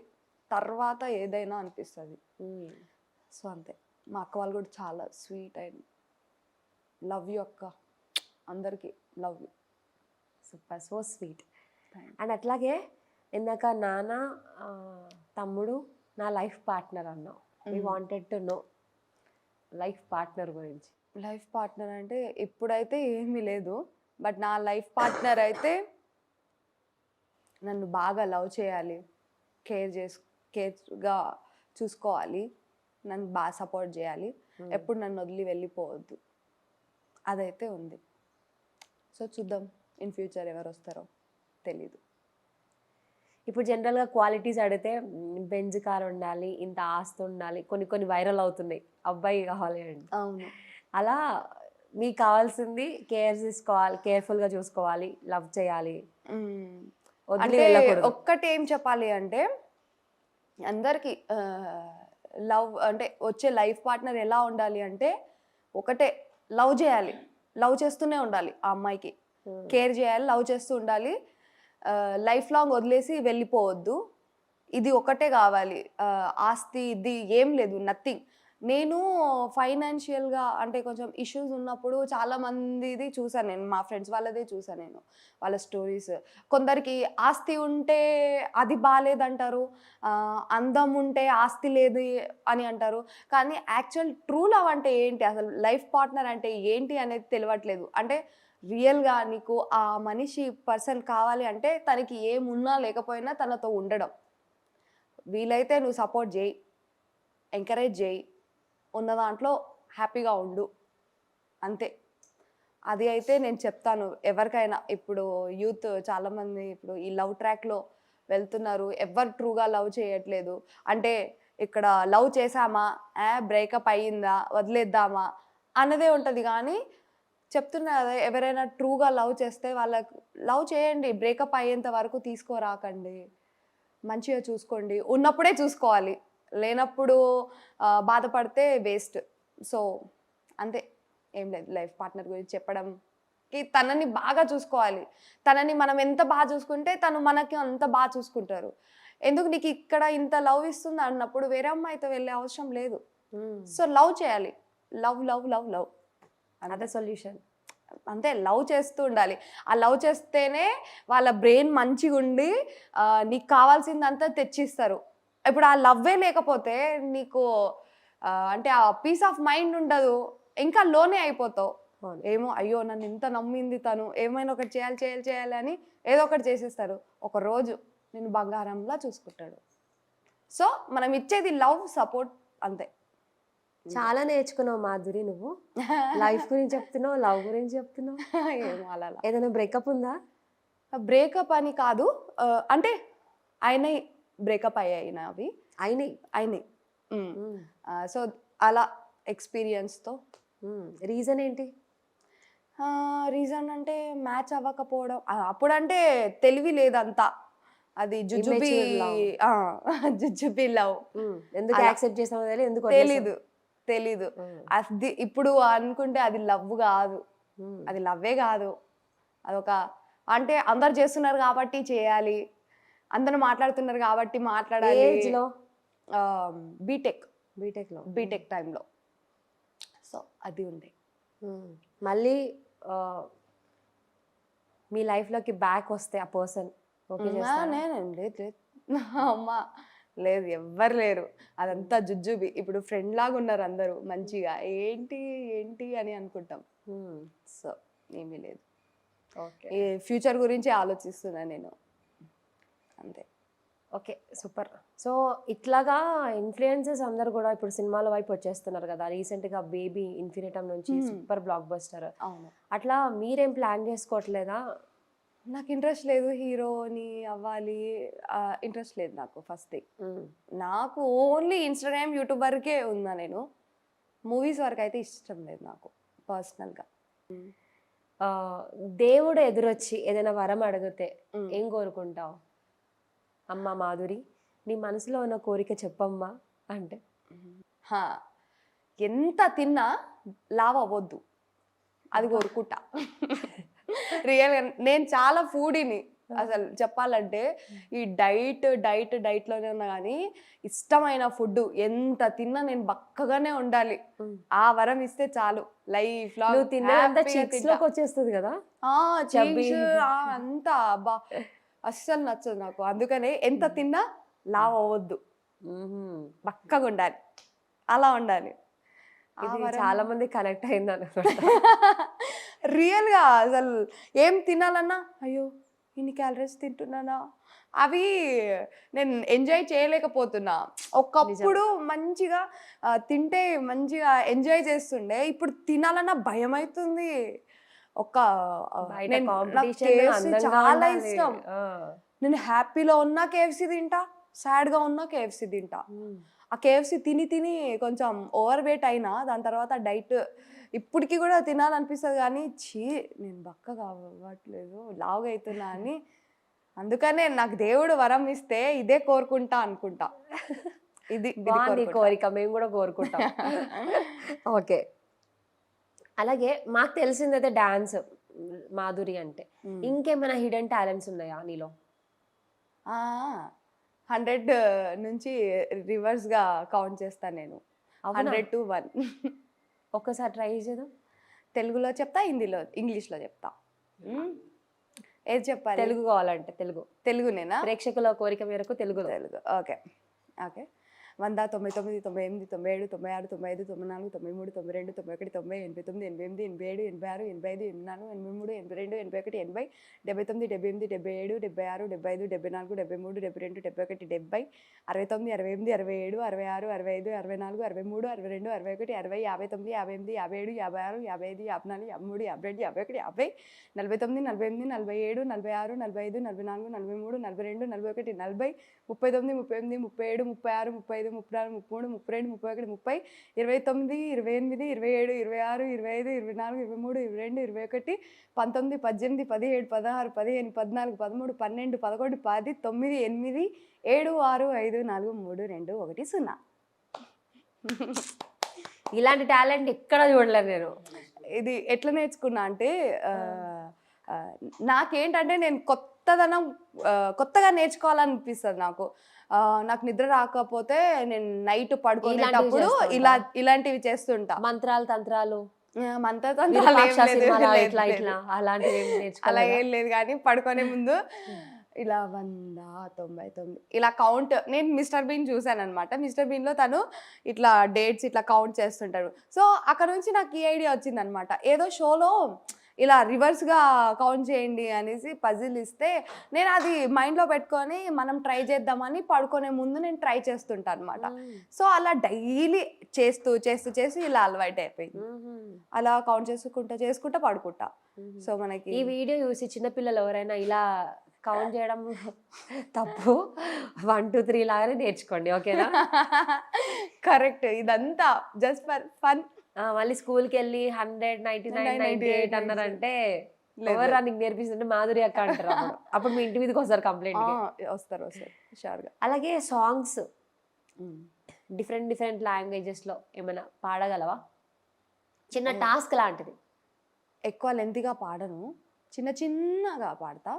తర్వాత ఏదైనా అనిపిస్తుంది. సో అంతే. మా అక్క వాళ్ళు కూడా చాలా స్వీట్ అండ్ లవ్ యూ అక్క, అందరికీ love you. Super, so sweet. And అట్లాగే ఇందాక నాన్న తమ్ముడు నా లైఫ్ పార్ట్నర్ అన్నావు. We wanted to know life partner గురించి. లైఫ్ పార్ట్నర్ అంటే ఇప్పుడైతే ఏమీ లేదు. బట్ నా లైఫ్ పార్ట్నర్ అయితే నన్ను బాగా లవ్ చేయాలి, కేర్గా చూసుకోవాలి, నన్ను బాగా సపోర్ట్ చేయాలి, ఎప్పుడు నన్ను వదిలి వెళ్ళిపోవద్దు. అదైతే ఉంది. సో చూద్దాం ఇన్ ఫ్యూచర్ ఎవరు వస్తారో తెలీదు. ఇప్పుడు జనరల్గా క్వాలిటీస్ అడిగితే బెంజ్ కార్ ఉండాలి, ఇంత ఆస్తి ఉండాలి, కొన్ని వైరల్ అవుతున్నాయి, అబ్బాయి కావాలి అండి. అవును. అలా మీకు కావాల్సింది కేర్ తీసుకోవాలి, కేర్ఫుల్గా చూసుకోవాలి, లవ్ చేయాలి, అంటే ఒక్కటి ఏం చెప్పాలి అంటే అందరికీ లవ్ అంటే వచ్చే లైఫ్ పార్ట్నర్ ఎలా ఉండాలి అంటే ఒకటే, లవ్ చేయాలి, లవ్ చేస్తూనే ఉండాలి ఆ అమ్మాయికి, కేర్ చేయాలి, లవ్ చేస్తూ ఉండాలి, లైఫ్ లాంగ్ వదిలేసి వెళ్ళిపోవద్దు. ఇది ఒకటే కావాలి. ఆస్తి ఇది ఏం లేదు, నథింగ్. నేను ఫైనాన్షియల్గా అంటే కొంచెం ఇష్యూస్ ఉన్నప్పుడు చాలా మందిది చూసాను నేను, మా ఫ్రెండ్స్ వాళ్ళదే చూసాను నేను, వాళ్ళ స్టోరీస్. కొందరికి ఆస్తి ఉంటే అది బాగాలేదంటారు, అందం ఉంటే ఆస్తి లేదు అని అంటారు. కానీ యాక్చువల్ ట్రూ లవ్ అంటే ఏంటి, అసలు లైఫ్ పార్ట్నర్ అంటే ఏంటి అనేది తెలియట్లేదు. అంటే రియల్గా నీకు ఆ మనిషి పర్సన్ కావాలి అంటే తనకి ఏమున్నా లేకపోయినా తనతో ఉండడం. వీలైతే నువ్వు సపోర్ట్ చేయి, ఎంకరేజ్ చేయి, ఉన్న దాంట్లో హ్యాపీగా ఉండు, అంతే. అది అయితే నేను చెప్తాను ఎవరికైనా. ఇప్పుడు యూత్ చాలామంది ఇప్పుడు ఈ లవ్ ట్రాక్లో వెళ్తున్నారు, ఎవరు ట్రూగా లవ్ చేయట్లేదు. అంటే ఇక్కడ లవ్ చేసామా, బ్రేకప్ అయ్యిందా, వదిలేద్దామా అన్నదే ఉంటుంది. కానీ చెప్తున్నా కదా, ఎవరైనా ట్రూగా లవ్ చేస్తే వాళ్ళకు లవ్ చేయండి, బ్రేకప్ అయ్యేంత వరకు తీసుకోరాకండి, మంచిగా చూసుకోండి. ఉన్నప్పుడే చూసుకోవాలి, లేనప్పుడు బాధపడితే వేస్ట్. సో అంతే, ఏం లేదు లైఫ్ పార్ట్నర్ గురించి చెప్పడంకి. తనని బాగా చూసుకోవాలి, తనని మనం ఎంత బాగా చూసుకుంటే తను మనకి అంత బాగా చూసుకుంటారు. ఎందుకు నీకు ఇక్కడ ఇంత లవ్ ఇస్తుంది అన్నప్పుడు వేరే అమ్మాయితో వెళ్ళే అవసరం లేదు. సో లవ్ చేయాలి, లవ్ లవ్ లవ్ లవ్, అదే సొల్యూషన్. అంతే, లవ్ చేస్తూ ఉండాలి. ఆ లవ్ చేస్తేనే వాళ్ళ బ్రెయిన్ మంచిగా ఉండి నీకు కావాల్సిందంతా తెచ్చిస్తారు. ఇప్పుడు ఆ లవ్వే లేకపోతే నీకు అంటే ఆ పీస్ ఆఫ్ మైండ్ ఉండదు, ఇంకా లోనే అయిపోతావు. ఏమో అయ్యో నన్ను ఇంత నమ్మింది తను, ఏమైనా ఒకటి చేయాలి చేయాలి చేయాలి అని ఏదో ఒకటి చేసేస్తారు. ఒక రోజు నేను బంగారంలా చూసుకుంటాడు. సో మనం ఇచ్చేది లవ్, సపోర్ట్, అంతే. చాలా నేర్చుకున్నావు మాధురి నువ్వు. లైఫ్ గురించి చెప్తున్నావు, లవ్ గురించి చెప్తున్నావు. ఏమో అలా ఏదైనా బ్రేకప్ ఉందా? బ్రేకప్ అని కాదు, అంటే ఆయన బ్రేకప్ అయ్యాయి అవి అయినాయి. సో అలా ఎక్స్పీరియన్స్తో. రీజన్ ఏంటి? రీజన్ అంటే మ్యాచ్ అవ్వకపోవడం. అప్పుడంటే తెలివి లేదంతా, అది జుజుబి జుజుబి లవ్. ఎందుకు యాక్సెప్ట్ చేసామో ఎందుకు తెలీదు. అది ఇప్పుడు అనుకుంటే అది లవ్ కాదు, అది లవ్వే కాదు. అదొక అంటే అందరు చేస్తున్నారు కాబట్టి చేయాలి, అందరూ మాట్లాడుతున్నారు కాబట్టి మాట్లాడాలి. బీటెక్ టైంలో. సో అది ఉంది. మళ్ళీ మీ లైఫ్లోకి బ్యాక్ వస్తే ఆ పర్సన్ ఓకే లేదు అమ్మా, లేదు, ఎవ్వరు లేరు. అదంతా జుజ్జుబి. ఇప్పుడు ఫ్రెండ్ లాగా ఉన్నారు అందరూ మంచిగా, ఏంటి ఏంటి అని అనుకుంటాం. సో ఏమీ లేదు. ఓకే, ఈ ఫ్యూచర్ గురించి ఆలోచిస్తున్నా నేను, అంతే. Okay, super. సో ఇట్లాగా ఇన్ఫ్లుయెన్సెస్ అందరు కూడా ఇప్పుడు సినిమాల వైపు వచ్చేస్తున్నారు కదా. రీసెంట్గా బేబీ ఇన్ఫినిటమ్ నుంచి సూపర్ బ్లాక్ బస్టర్. అవును. అట్లా మీరేం ప్లాన్ చేసుకోవట్లేదా? నాకు ఇంట్రెస్ట్ లేదు, హీరోని అవ్వాలి ఇంట్రెస్ట్ లేదు నాకు. ఫస్ట్ థింగ్, నాకు ఓన్లీ ఇన్స్టాగ్రామ్, యూట్యూబ్ వరకే ఉందా. నేను మూవీస్ వరకు అయితే ఇష్టం లేదు నాకు పర్సనల్గా. దేవుడు ఎదురొచ్చి ఏదైనా వరం అడిగితే ఏం కోరుకుంటావు? అమ్మ మాధురి, నీ మనసులో ఉన్న కోరిక చెప్పమ్మా అంటే? ఎంత తిన్నా లావ్ అవ్వద్దు, అది కోరుకుంటా. రియల్గా నేను చాలా ఫుడీని అసలు చెప్పాలంటే. ఈ డైట్లోనే ఉన్నా కానీ ఇష్టమైన ఫుడ్ ఎంత తిన్నా నేను బక్కగానే ఉండాలి. ఆ వరం ఇస్తే చాలు, లైఫ్ లాంగ్ వచ్చేస్తుంది కదా. అంతా అబ్బా అస్సలు నచ్చదు నాకు. అందుకనే ఎంత తిన్నా లావ్ అవ్వద్దు, బక్కగా ఉండాలి, అలా ఉండాలి. చాలా మంది కనెక్ట్ అయింది రియల్గా. అసలు ఏం తినాలన్నా అయ్యో ఇన్ని క్యాలరీస్ తింటున్నానా, అవి నేను ఎంజాయ్ చేయలేకపోతున్నా. ఒకప్పుడు మంచిగా తింటే మంచిగా ఎంజాయ్ చేస్తుండే, ఇప్పుడు తినాలన్నా భయం అవుతుంది. చాలా ఇష్టం. నేను హ్యాపీలో ఉన్నా కేఎఫ్సీ తింటా, సాడ్గా ఉన్నా కేఎఫ్సీ తింటా. ఆ కేఎఫ్సీ తిని కొంచెం ఓవర్ వెయిట్ అయినా దాని తర్వాత డైట్ ఇప్పటికీ కూడా తినాలనిపిస్తుంది. కానీ నేను బక్కగా అవ్వట్లేదు, లావుగా అవుతున్నా అని. అందుకనే నాకు దేవుడు వరం ఇస్తే ఇదే కోరుకుంటా అనుకుంటా. ఇది బాగుంది కోరుకుంటా. కోరిక, మేము కూడా కోరుకుంటాం. ఓకే, అలాగే మాకు తెలిసిందైతే డాన్స్ మాధురి అంటే, మ్మ్. ఇంకేమైనా హిడెన్ టాలెంట్స్ ఉన్నాయా నీలో? 100 నుంచి రివర్స్ గా కౌంట్ చేస్తాను నేను. అవునా? 100 to 1. ఒక్కసారి ట్రై చేద్దాం. తెలుగులో చెప్తా, హిందీలో, ఇంగ్లీష్లో చెప్తా. ఏది చెప్పాలి? తెలుగు కావాలంటే తెలుగు. తెలుగునేనా? ప్రేక్షకుల కోరిక మేరకు తెలుగులో. తెలుగు. Okay okay. 100, 99, 98, 97, 96, 95, 94, 93, 92, 91, 90, 89, 88, 87, 86, 85, 84, 83, 82, 81, 80, 79, 78, 77, 76, 75, 74, 73, 72, 71, 70, 69, 68, 67, 66, 65, 64, 63, 62, 61, 60, 59, 58, 57, 56, 55, 54, 53, 58, 50, 49, 48, 50, 49, 48, 46, 45, 44, 42, 41, 40, 39, 30, 31, 33, 34, 35, 36, 37, 38, 39, 40, 41, 42, 43, 34, 35, 19, 18, 17, 16, 15, 14, 13, 12, 11, 10, 9, 8, 7, 6, 5, 4, 3, 2, 1, 0. ఇలాంటి టాలెంట్ ఎక్కడ చూడలేదు నేను. ఇది ఎట్లా నేర్చుకున్నా అంటే నాకేంటంటే నేను కొత్తగా నేర్చుకోవాలనిపిస్తుంది నాకు. నాకు నిద్ర రాకపోతే నేను నైట్ పడుకునేటప్పుడు ఇలాంటివి చేస్తుంటా. మంత్రాలు తంత్రాలు మంత్రతంత్రాలు ఏం లేదు, అలా ఏం లేదు. కానీ పడుకునే ముందు ఇలా 199 ఇలా కౌంట్. నేను మిస్టర్ బీన్ చూసాను అనమాట. మిస్టర్ బీన్లో తను ఇట్లా డేట్స్ ఇట్లా కౌంట్ చేస్తుంటాడు. సో అక్కడ నుంచి నాకు ఈ ఐడియా వచ్చింది అనమాట. ఏదో షోలో ఇలా రివర్స్గా కౌంట్ చేయండి అనేసి పజిల్ ఇస్తే నేను అది మైండ్లో పెట్టుకొని మనం ట్రై చేద్దామని పడుకునే ముందు నేను ట్రై చేస్తుంటాను అనమాట. సో అలా డైలీ చేస్తూ ఇలా అలవాటు అయిపోయింది. అలా కౌంట్ చేసుకుంటా పడుకుంటా. సో మనకి ఈ వీడియో చూసి చిన్నపిల్లలు ఎవరైనా ఇలా కౌంట్ చేయడం తప్పు, 1 2 3 లాగానే నేర్చుకోండి, ఓకేనా? కరెక్ట్. ఇదంతా జస్ట్ ఫర్ ఫన్. మళ్ళీ స్కూల్కి వెళ్ళి 100, 99, 98 అన్నారంటే ఎవరు నీకు నేర్పిస్తుంటే మాధురి అక్క అంటారు. అప్పుడు మీ ఇంటి మీదకి వస్తారు కంప్లైంట్. వస్తారు షూర్గా. అలాగే సాంగ్స్ డిఫరెంట్ లాంగ్వేజెస్లో ఏమైనా పాడగలవా? చిన్న టాస్క్ లాంటిది. ఎక్కువ లెంతీగా పాడను, చిన్నగా పాడతా.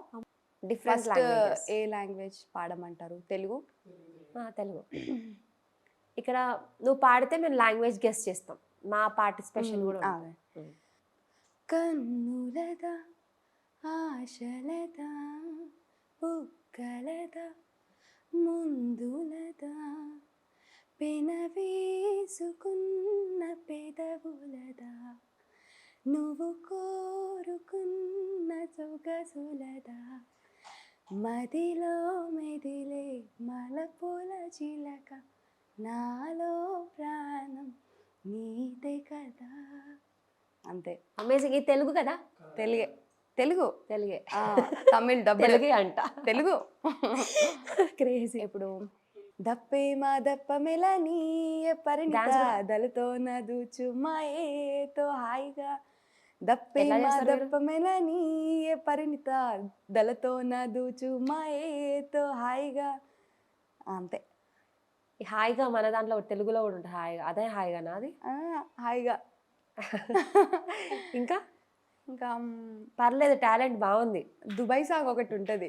డిఫరెంట్ ఏ లాంగ్వేజ్ పాడమంటారు? తెలుగు. తెలుగు. ఇక్కడ నువ్వు పాడితే మేము లాంగ్వేజ్ గెస్ చేస్తాం, మా పార్టిసిపేషన్ కూడా ఉంటుంది. కన్నులదా ఆశలదా బుగ్గలదా ముందులదా పెనవేసుకున్న పెదవులదా నువ్వు కోరుకున్న సొగసులదా మదిలో మెదిలే మలపుల చిలక నాలో ప్రాణం నీదే కదా. అంతే. అమేజింగ్. ఇది తెలుగు కదా? తెలుగు. తమిళ్ డబ్బు తెలుగే అంట. తెలుగు. క్రేజీ. ఇప్పుడు దప్పే మా దప్ప మెలని పరిణిత దలతో నదుచు మాయేతో హాయిగా దప్పే మా దప్ప మెలని పరిణిత దలతో నదుచు మాయేతో హాయిగా. అంతే. హాయిగా మన దాంట్లో తెలుగులో కూడా ఉంటుంది హాయిగా. అదే హాయిగా నాది. హాయిగా. ఇంకా ఇంకా పర్లేదు, టాలెంట్ బాగుంది. దుబాయ్ సాంగ్ ఒకటి ఉంటుంది.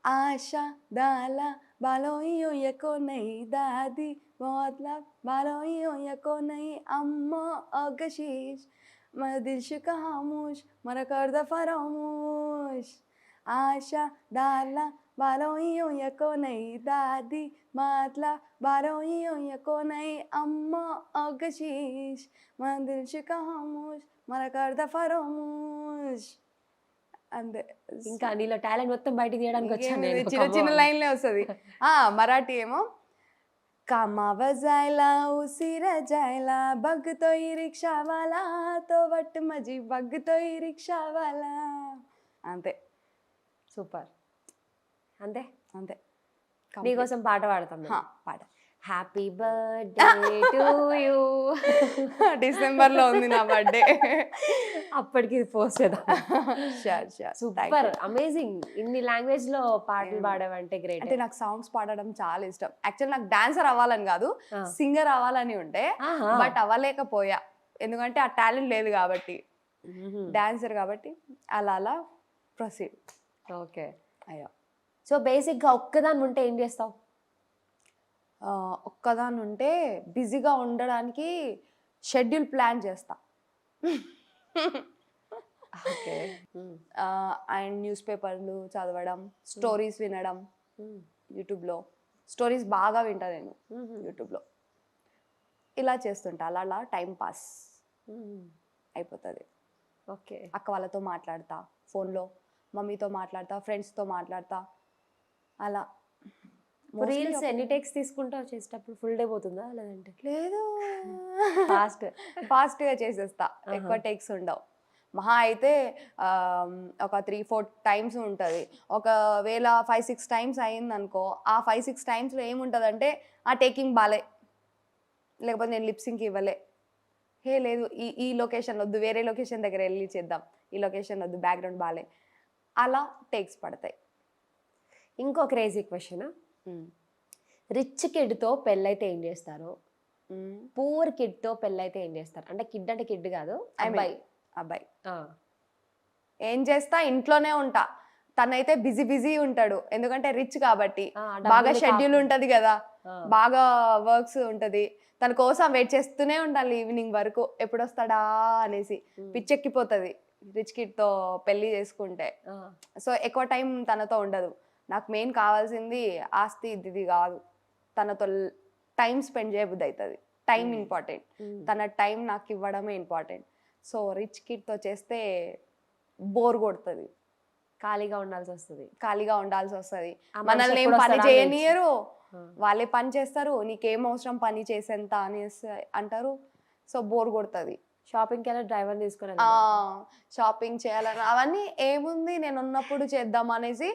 ఆశా దాలా బాలోయో యకో నై దాది మోత్లా బాలోయో యకో నై అమ్మో ఆగశీష్ మన దిల్షు కహామూష్ మన కర్ద ఫరామూష్ ఆశా దాలా బాలోయో యకో నై దాది మాత్లా బాలోయో యకో నై అమ్మో ఆగశీష్ మన దిల్షు కహామూష్ మన కర్ద ఫరామూష్. అంతే. ఇంకా నీలో టాలెంట్ మొత్తం బయటికి తీయడానికి వచ్చాను. చిన్న లైన్లే వస్తుంది. మరాఠీ ఏమో कामाव जायला उशीर जायला बघतोय रिक्षावाला तो वट मजी बघतोय रिक्षावाला. అంతే. సూపర్. అంతే అంతే. నీకోసం పాట పాడతాం. పాట. Happy birthday to you. డిసెంబర్లో ఉంది నా బర్త్డే. అప్పటికి పోస్ట్ చేద్దాం. Sure sure. Super amazing. ఇన్ని లాంగ్వేజ్ లో పాటలు పాడవంటే గ్రేట్. అంటే నాకు సాంగ్స్ పాడడం చాలా ఇష్టం. యాక్చువల్ నాకు డాన్సర్ అవ్వాలని కాదు, సింగర్ అవ్వాలని ఉండే, బట్ అవ్వలేకపోయా. ఎందుకంటే ఆ టాలెంట్ లేదు కాబట్టి, డాన్సర్ కాబట్టి అలా అలా ప్రొసీడ్. ఓకే. అయ్యో, సో బేసిక్గా ఒక్కదాన్ని ఉంటే ఏం చేస్తావు? ఒక్కదాన్ని ఉంటే బిజీగా ఉండడానికి షెడ్యూల్ ప్లాన్ చేస్తా. ఓకే. అండ్ న్యూస్ పేపర్లు చదవడం, స్టోరీస్ వినడం. యూట్యూబ్లో స్టోరీస్ బాగా వింటా నేను యూట్యూబ్లో. ఇలా చేస్తుంటా, అలా అలా టైం పాస్ అయిపోతుంది. ఓకే. అక్క వాళ్ళతో మాట్లాడతా ఫోన్లో, మమ్మీతో మాట్లాడతా, ఫ్రెండ్స్తో మాట్లాడతా. అలా రీల్స్ ఎన్ని టేక్స్ తీసుకుంటావు చేసేటప్పుడు? ఫుల్ డే పోతుందా లేదంటే? లేదు, ఫాస్ట్ గా చేసేస్తా. ఎక్కువ టేక్స్ ఉండవు. మహా అయితే ఒక 3-4 టైమ్స్ ఉంటుంది. ఒకవేళ 5-6 టైమ్స్ అయింది అనుకో, ఆ 5-6 టైమ్స్లో ఏముంటుంది అంటే ఆ టేకింగ్ బాలే, లేకపోతే నేను లిప్సింగ్ ఇవ్వలే, హే లేదు ఈ లొకేషన్ వద్దు, వేరే లొకేషన్ దగ్గర వెళ్ళి చేద్దాం, ఈ లొకేషన్ వద్దు, బ్యాక్గ్రౌండ్ బాలే, అలా టేక్స్ పడతాయి. ఇంకో క్రేజీ క్వశ్చన్. రిచ్ కిడ్తో పెళ్ళైతే ఏం చేస్తారు? పూర్ కిడ్తో పెళ్ళైతే ఏం చేస్తారు? అంటే కిడ్ అంటే కిడ్ కాదు, అబ్బాయి. ఏం చేస్తా, ఇంట్లోనే ఉంటా. తనైతే బిజీ ఉంటాడు, ఎందుకంటే రిచ్ కాబట్టి. బాగా షెడ్యూల్ ఉంటది కదా, బాగా వర్క్స్ ఉంటది. తన కోసం వెయిట్ చేస్తూనే ఉండాలి ఈవినింగ్ వరకు, ఎప్పుడు వస్తాడా అనేసి. పిచ్చెక్కిపోతుంది రిచ్ కిడ్తో పెళ్లి చేసుకుంటే. సో ఎక్కువ టైం తనతో ఉండదు. నాకు మెయిన్ కావాల్సింది ఆస్తి ఇది కాదు, తనతో టైం స్పెండ్ చేయబుద్ధి అవుతుంది. టైం ఇంపార్టెంట్, తన టైం నాకు ఇవ్వడమే ఇంపార్టెంట్. సో రిచ్ కిడ్తో చేస్తే బోర్ కొడుతుంది, ఖాళీగా ఉండాల్సి వస్తుంది. మనల్ని ఏం పని చేయనియరు, వాళ్ళే పని చేస్తారు. నీకేం అవసరం పని చేసేంత అనేసి అంటారు. సో బోర్ కొడుతుంది. షాపింగ్కి వెళ్ళి డ్రైవర్ తీసుకుని షాపింగ్ చేయాలని అవన్నీ ఏముంది, నేను ఉన్నప్పుడు చేద్దాం అనేసి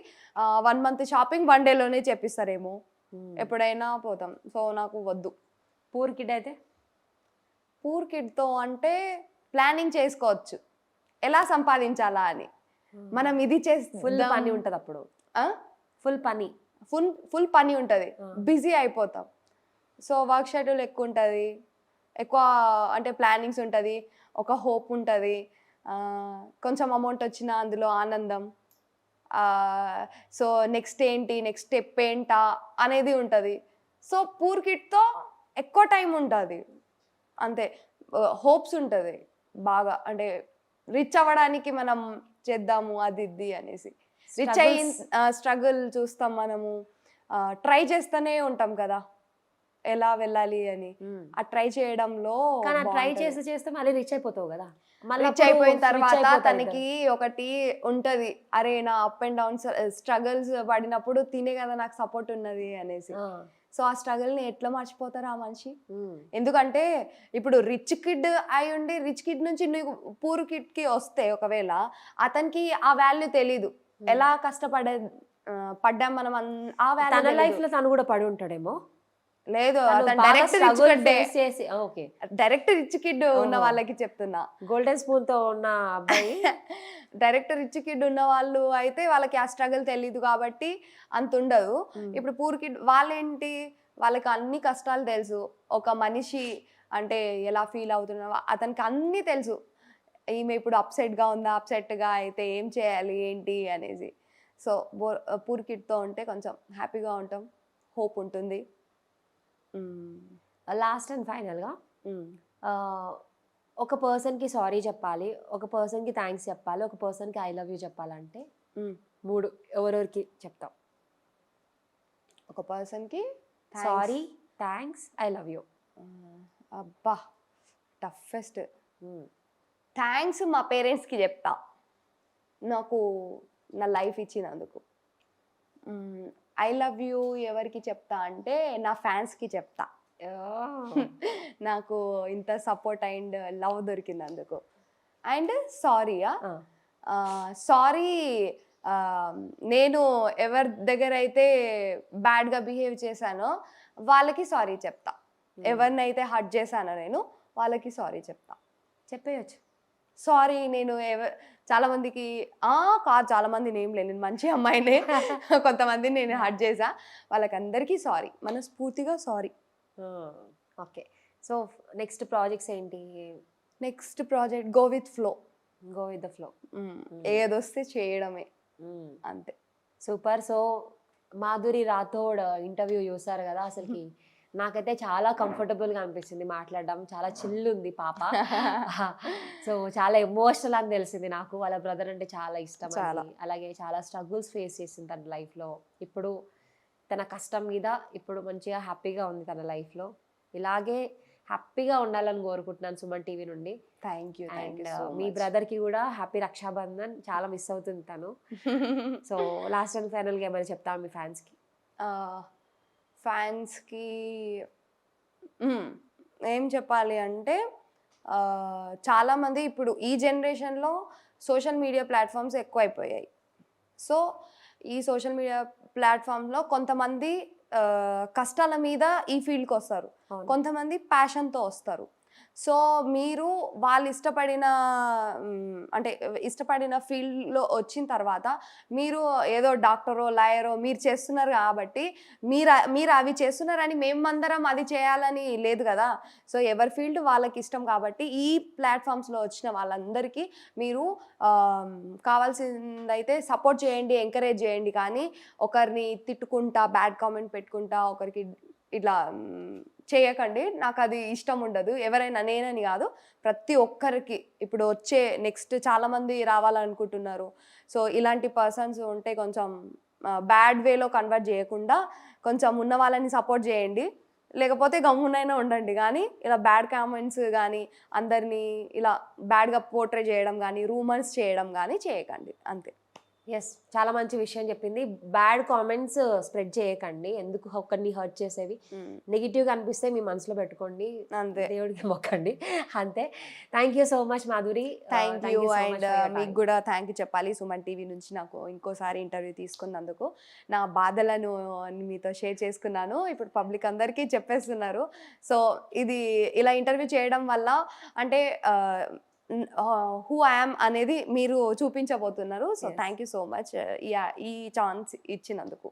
1 month షాపింగ్ 1 dayలోనే చెప్పిస్తారేమో, ఎప్పుడైనా పోతాం. సో నాకు వద్దు. పూర్ కిడ్ అయితే? పూర్ కిడ్తో అంటే ప్లానింగ్ చేసుకోవచ్చు, ఎలా సంపాదించాలా అని. మనం ఇది చేస్తే ఫుల్ పని ఉంటుంది అప్పుడు. ఫుల్ పని ఉంటుంది, బిజీ అయిపోతాం. సో వర్క్ షెడ్యూల్ ఎక్కువ ఉంటుంది, ఎక్కువ అంటే ప్లానింగ్స్ ఉంటుంది, ఒక హోప్ ఉంటుంది, కొంచెం అమౌంట్ వచ్చినా అందులో ఆనందం. సో నెక్స్ట్ ఏంటి, నెక్స్ట్ స్టెప్ ఏంటా అనేది ఉంటుంది. సో పూర్ కిడ్తో ఎక్కువ టైం ఉంటుంది, అంతే. హోప్స్ ఉంటుంది బాగా, అంటే రిచ్ అవ్వడానికి మనం చేద్దాము అది ఇది అనేసి. రిచ్ అయ్యి స్ట్రగుల్ చూస్తాం మనము, ట్రై చేస్తూనే ఉంటాం కదా ఎలా వెళ్ళాలి అని. ఆ ట్రై చేయడంలో ట్రై చేస్తే మళ్ళీ రిచ్ అయిపోతావు కదా. రిచ్ అయిపోయిన తర్వాత తనకి ఒకటి ఉంటది, అరే నా అప్ అండ్ డౌన్స్ స్ట్రగుల్స్ పడినప్పుడు తినే కదా నాకు సపోర్ట్ ఉన్నది అనేసి. సో ఆ స్ట్రగుల్ ని ఎట్లా మర్చిపోతారు ఆ మనిషి? ఎందుకంటే ఇప్పుడు రిచ్ కిడ్ అయి ఉండి రిచ్ కిడ్ నుంచి నువ్వు పూర్ కిడ్ కి వస్తే ఒకవేళ అతనికి ఆ వాల్యూ తెలీదు, ఎలా పడ్డాం మనం ఆ వాల్యూ. లైఫ్ లో తను కూడా పడి ఉంటాడేమో. లేదు, డైరెక్ట్ రిచ్ కిడ్ ఉన్న వాళ్ళకి చెప్తున్నా. గోల్డెన్ స్పూన్ తో ఉన్న అబ్బాయి డైరెక్ట్ రిచ్ కిడ్ ఉన్న వాళ్ళు అయితే వాళ్ళకి ఆ స్ట్రగుల్ తెలీదు కాబట్టి అంత ఉండదు. ఇప్పుడు పూర్ కిడ్ వాళ్ళేంటి, వాళ్ళకి అన్ని కష్టాలు తెలుసు. ఒక మనిషి అంటే ఎలా ఫీల్ అవుతున్నా అతనికి అన్నీ తెలుసు. ఈమె ఇప్పుడు అప్సెట్గా ఉందా, అప్సెట్గా అయితే ఏం చేయాలి ఏంటి అనేసి. సో పూర్ కిడ్తో ఉంటే కొంచెం హ్యాపీగా ఉంటాం, హోప్ ఉంటుంది. లాస్ట్ అండ్ ఫైనల్గా ఒక పర్సన్కి సారీ చెప్పాలి, ఒక పర్సన్కి థ్యాంక్స్ చెప్పాలి, ఒక పర్సన్కి ఐ లవ్ యూ చెప్పాలంటే 3 ఎవరెవరికి చెప్తాం? ఒక పర్సన్కి sorry, thanks, I love you. అబ్బా టఫెస్ట్. థ్యాంక్స్ మా పేరెంట్స్కి చెప్తా, నాకు నా లైఫ్ ఇచ్చినందుకు. ఐ లవ్ యూ ఎవరికి చెప్తా అంటే నా ఫ్యాన్స్కి చెప్తా, నాకు ఇంత సపోర్ట్ అండ్ లవ్ దొరికినందుకు. అండ్ సారీ నేను ఎవరి దగ్గర అయితే బ్యాడ్గా బిహేవ్ చేశానో వాళ్ళకి సారీ చెప్తా. ఎవరినైతే హర్ట్ చేశానో నేను వాళ్ళకి సారీ చెప్తా. చెప్పేయచ్చు. సారీ నేను చాలా మందికి కాదు, చాలా మంది నేమ్ లేదు, నేను మంచి అమ్మాయినే. కొంతమందిని నేను హర్ట్ చేశా, వాళ్ళకందరికీ సారీ, మనస్ఫూర్తిగా sorry. Okay. So next projects ఏంటి? Next project go with flow. Go with the flow. ఏదొస్తే చేయడమే, అంతే. Super. So Madhuri Rathod interview చూసారు కదా, అసలుకి నాకైతే చాలా కంఫర్టబుల్గా అనిపించింది మాట్లాడడం. చాలా చిల్ ఉంది పాప. సో చాలా ఎమోషనల్ అని తెలిసింది నాకు. వాళ్ళ బ్రదర్ అంటే చాలా ఇష్టం అని. అలాగే చాలా స్ట్రగుల్స్ ఫేస్ చేసింది తన లైఫ్లో. ఇప్పుడు తన కష్టం మీద ఇప్పుడు మంచిగా హ్యాపీగా ఉంది తన లైఫ్లో. ఇలాగే హ్యాపీగా ఉండాలని కోరుకుంటున్నాను సుమన్ టీవీ నుండి. Thank you. అండ్ మీ బ్రదర్కి కూడా హ్యాపీ రక్షాబంధన్. చాలా మిస్ అవుతుంది తను. సో లాస్ట్ అండ్ ఫైనల్గా ఏమైనా చెప్తాను మీ ఫ్యాన్స్కి? ఫ్యాన్స్కి ఏం చెప్పాలి అంటే, చాలామంది ఇప్పుడు ఈ జనరేషన్లో సోషల్ మీడియా ప్లాట్ఫామ్స్ ఎక్కువైపోయాయి. సో ఈ సోషల్ మీడియా ప్లాట్ఫామ్లో కొంతమంది కష్టాల మీద ఈ ఫీల్డ్కి వస్తారు, కొంతమంది ప్యాషన్తో వస్తారు. సో మీరు వాళ్ళు ఇష్టపడిన ఫీల్డ్లో వచ్చిన తర్వాత మీరు ఏదో డాక్టరో లాయరో మీరు చేస్తున్నారు కాబట్టి మీరు అవి చేస్తున్నారని మేమందరం అది చేయాలని లేదు కదా. సో ఎవరి ఫీల్డ్ వాళ్ళకి ఇష్టం కాబట్టి ఈ ప్లాట్ఫామ్స్లో వచ్చిన వాళ్ళందరికీ మీరు కావాల్సిందైతే సపోర్ట్ చేయండి, ఎంకరేజ్ చేయండి. కానీ ఒకరిని తిట్టుకుంటా, బ్యాడ్ కామెంట్ పెట్టుకుంటా ఒకరికి ఇట్లా చేయకండి. నాకు అది ఇష్టం ఉండదు. ఎవరైనా, నేనని కాదు, ప్రతి ఒక్కరికి ఇప్పుడు వచ్చే నెక్స్ట్ చాలామంది రావాలనుకుంటున్నారు. సో ఇలాంటి పర్సన్స్ ఉంటే కొంచెం బ్యాడ్ వేలో కన్వర్ట్ చేయకుండా కొంచెం ఉన్న వాళ్ళని సపోర్ట్ చేయండి. లేకపోతే గమ్మునైనా ఉండండి. కానీ ఇలా బ్యాడ్ కామెంట్స్ కానీ అందరినీ ఇలా బ్యాడ్గా పోర్ట్రే చేయడం కానీ రూమర్స్ చేయడం కానీ చేయకండి, అంతే. ఎస్, చాలా మంచి విషయం చెప్పింది. బ్యాడ్ కామెంట్స్ స్ప్రెడ్ చేయకండి, ఎందుకు ఒక్కరిని హర్ట్ చేసేవి. నెగిటివ్గా అనిపిస్తే మీ మనసులో పెట్టుకోండి, అంతే. దేవుడికి మొక్కండి, అంతే. Thank you so much Madhuri. Thank you. And మీకు కూడా థ్యాంక్ యూ చెప్పాలి, సుమన్ టీవీ నుంచి నాకు ఇంకోసారి ఇంటర్వ్యూ తీసుకున్నందుకు. నా బాధలను మీతో షేర్ చేసుకున్నాను, ఇప్పుడు పబ్లిక్ అందరికీ చెప్పేస్తున్నారు. సో ఇది ఇలా ఇంటర్వ్యూ చేయడం వల్ల అంటే హూ ఐఎమ్ అనేది మీరు చూపించబోతున్నారు. So thank you so much ఈ ఛాన్స్ ఇచ్చినందుకు.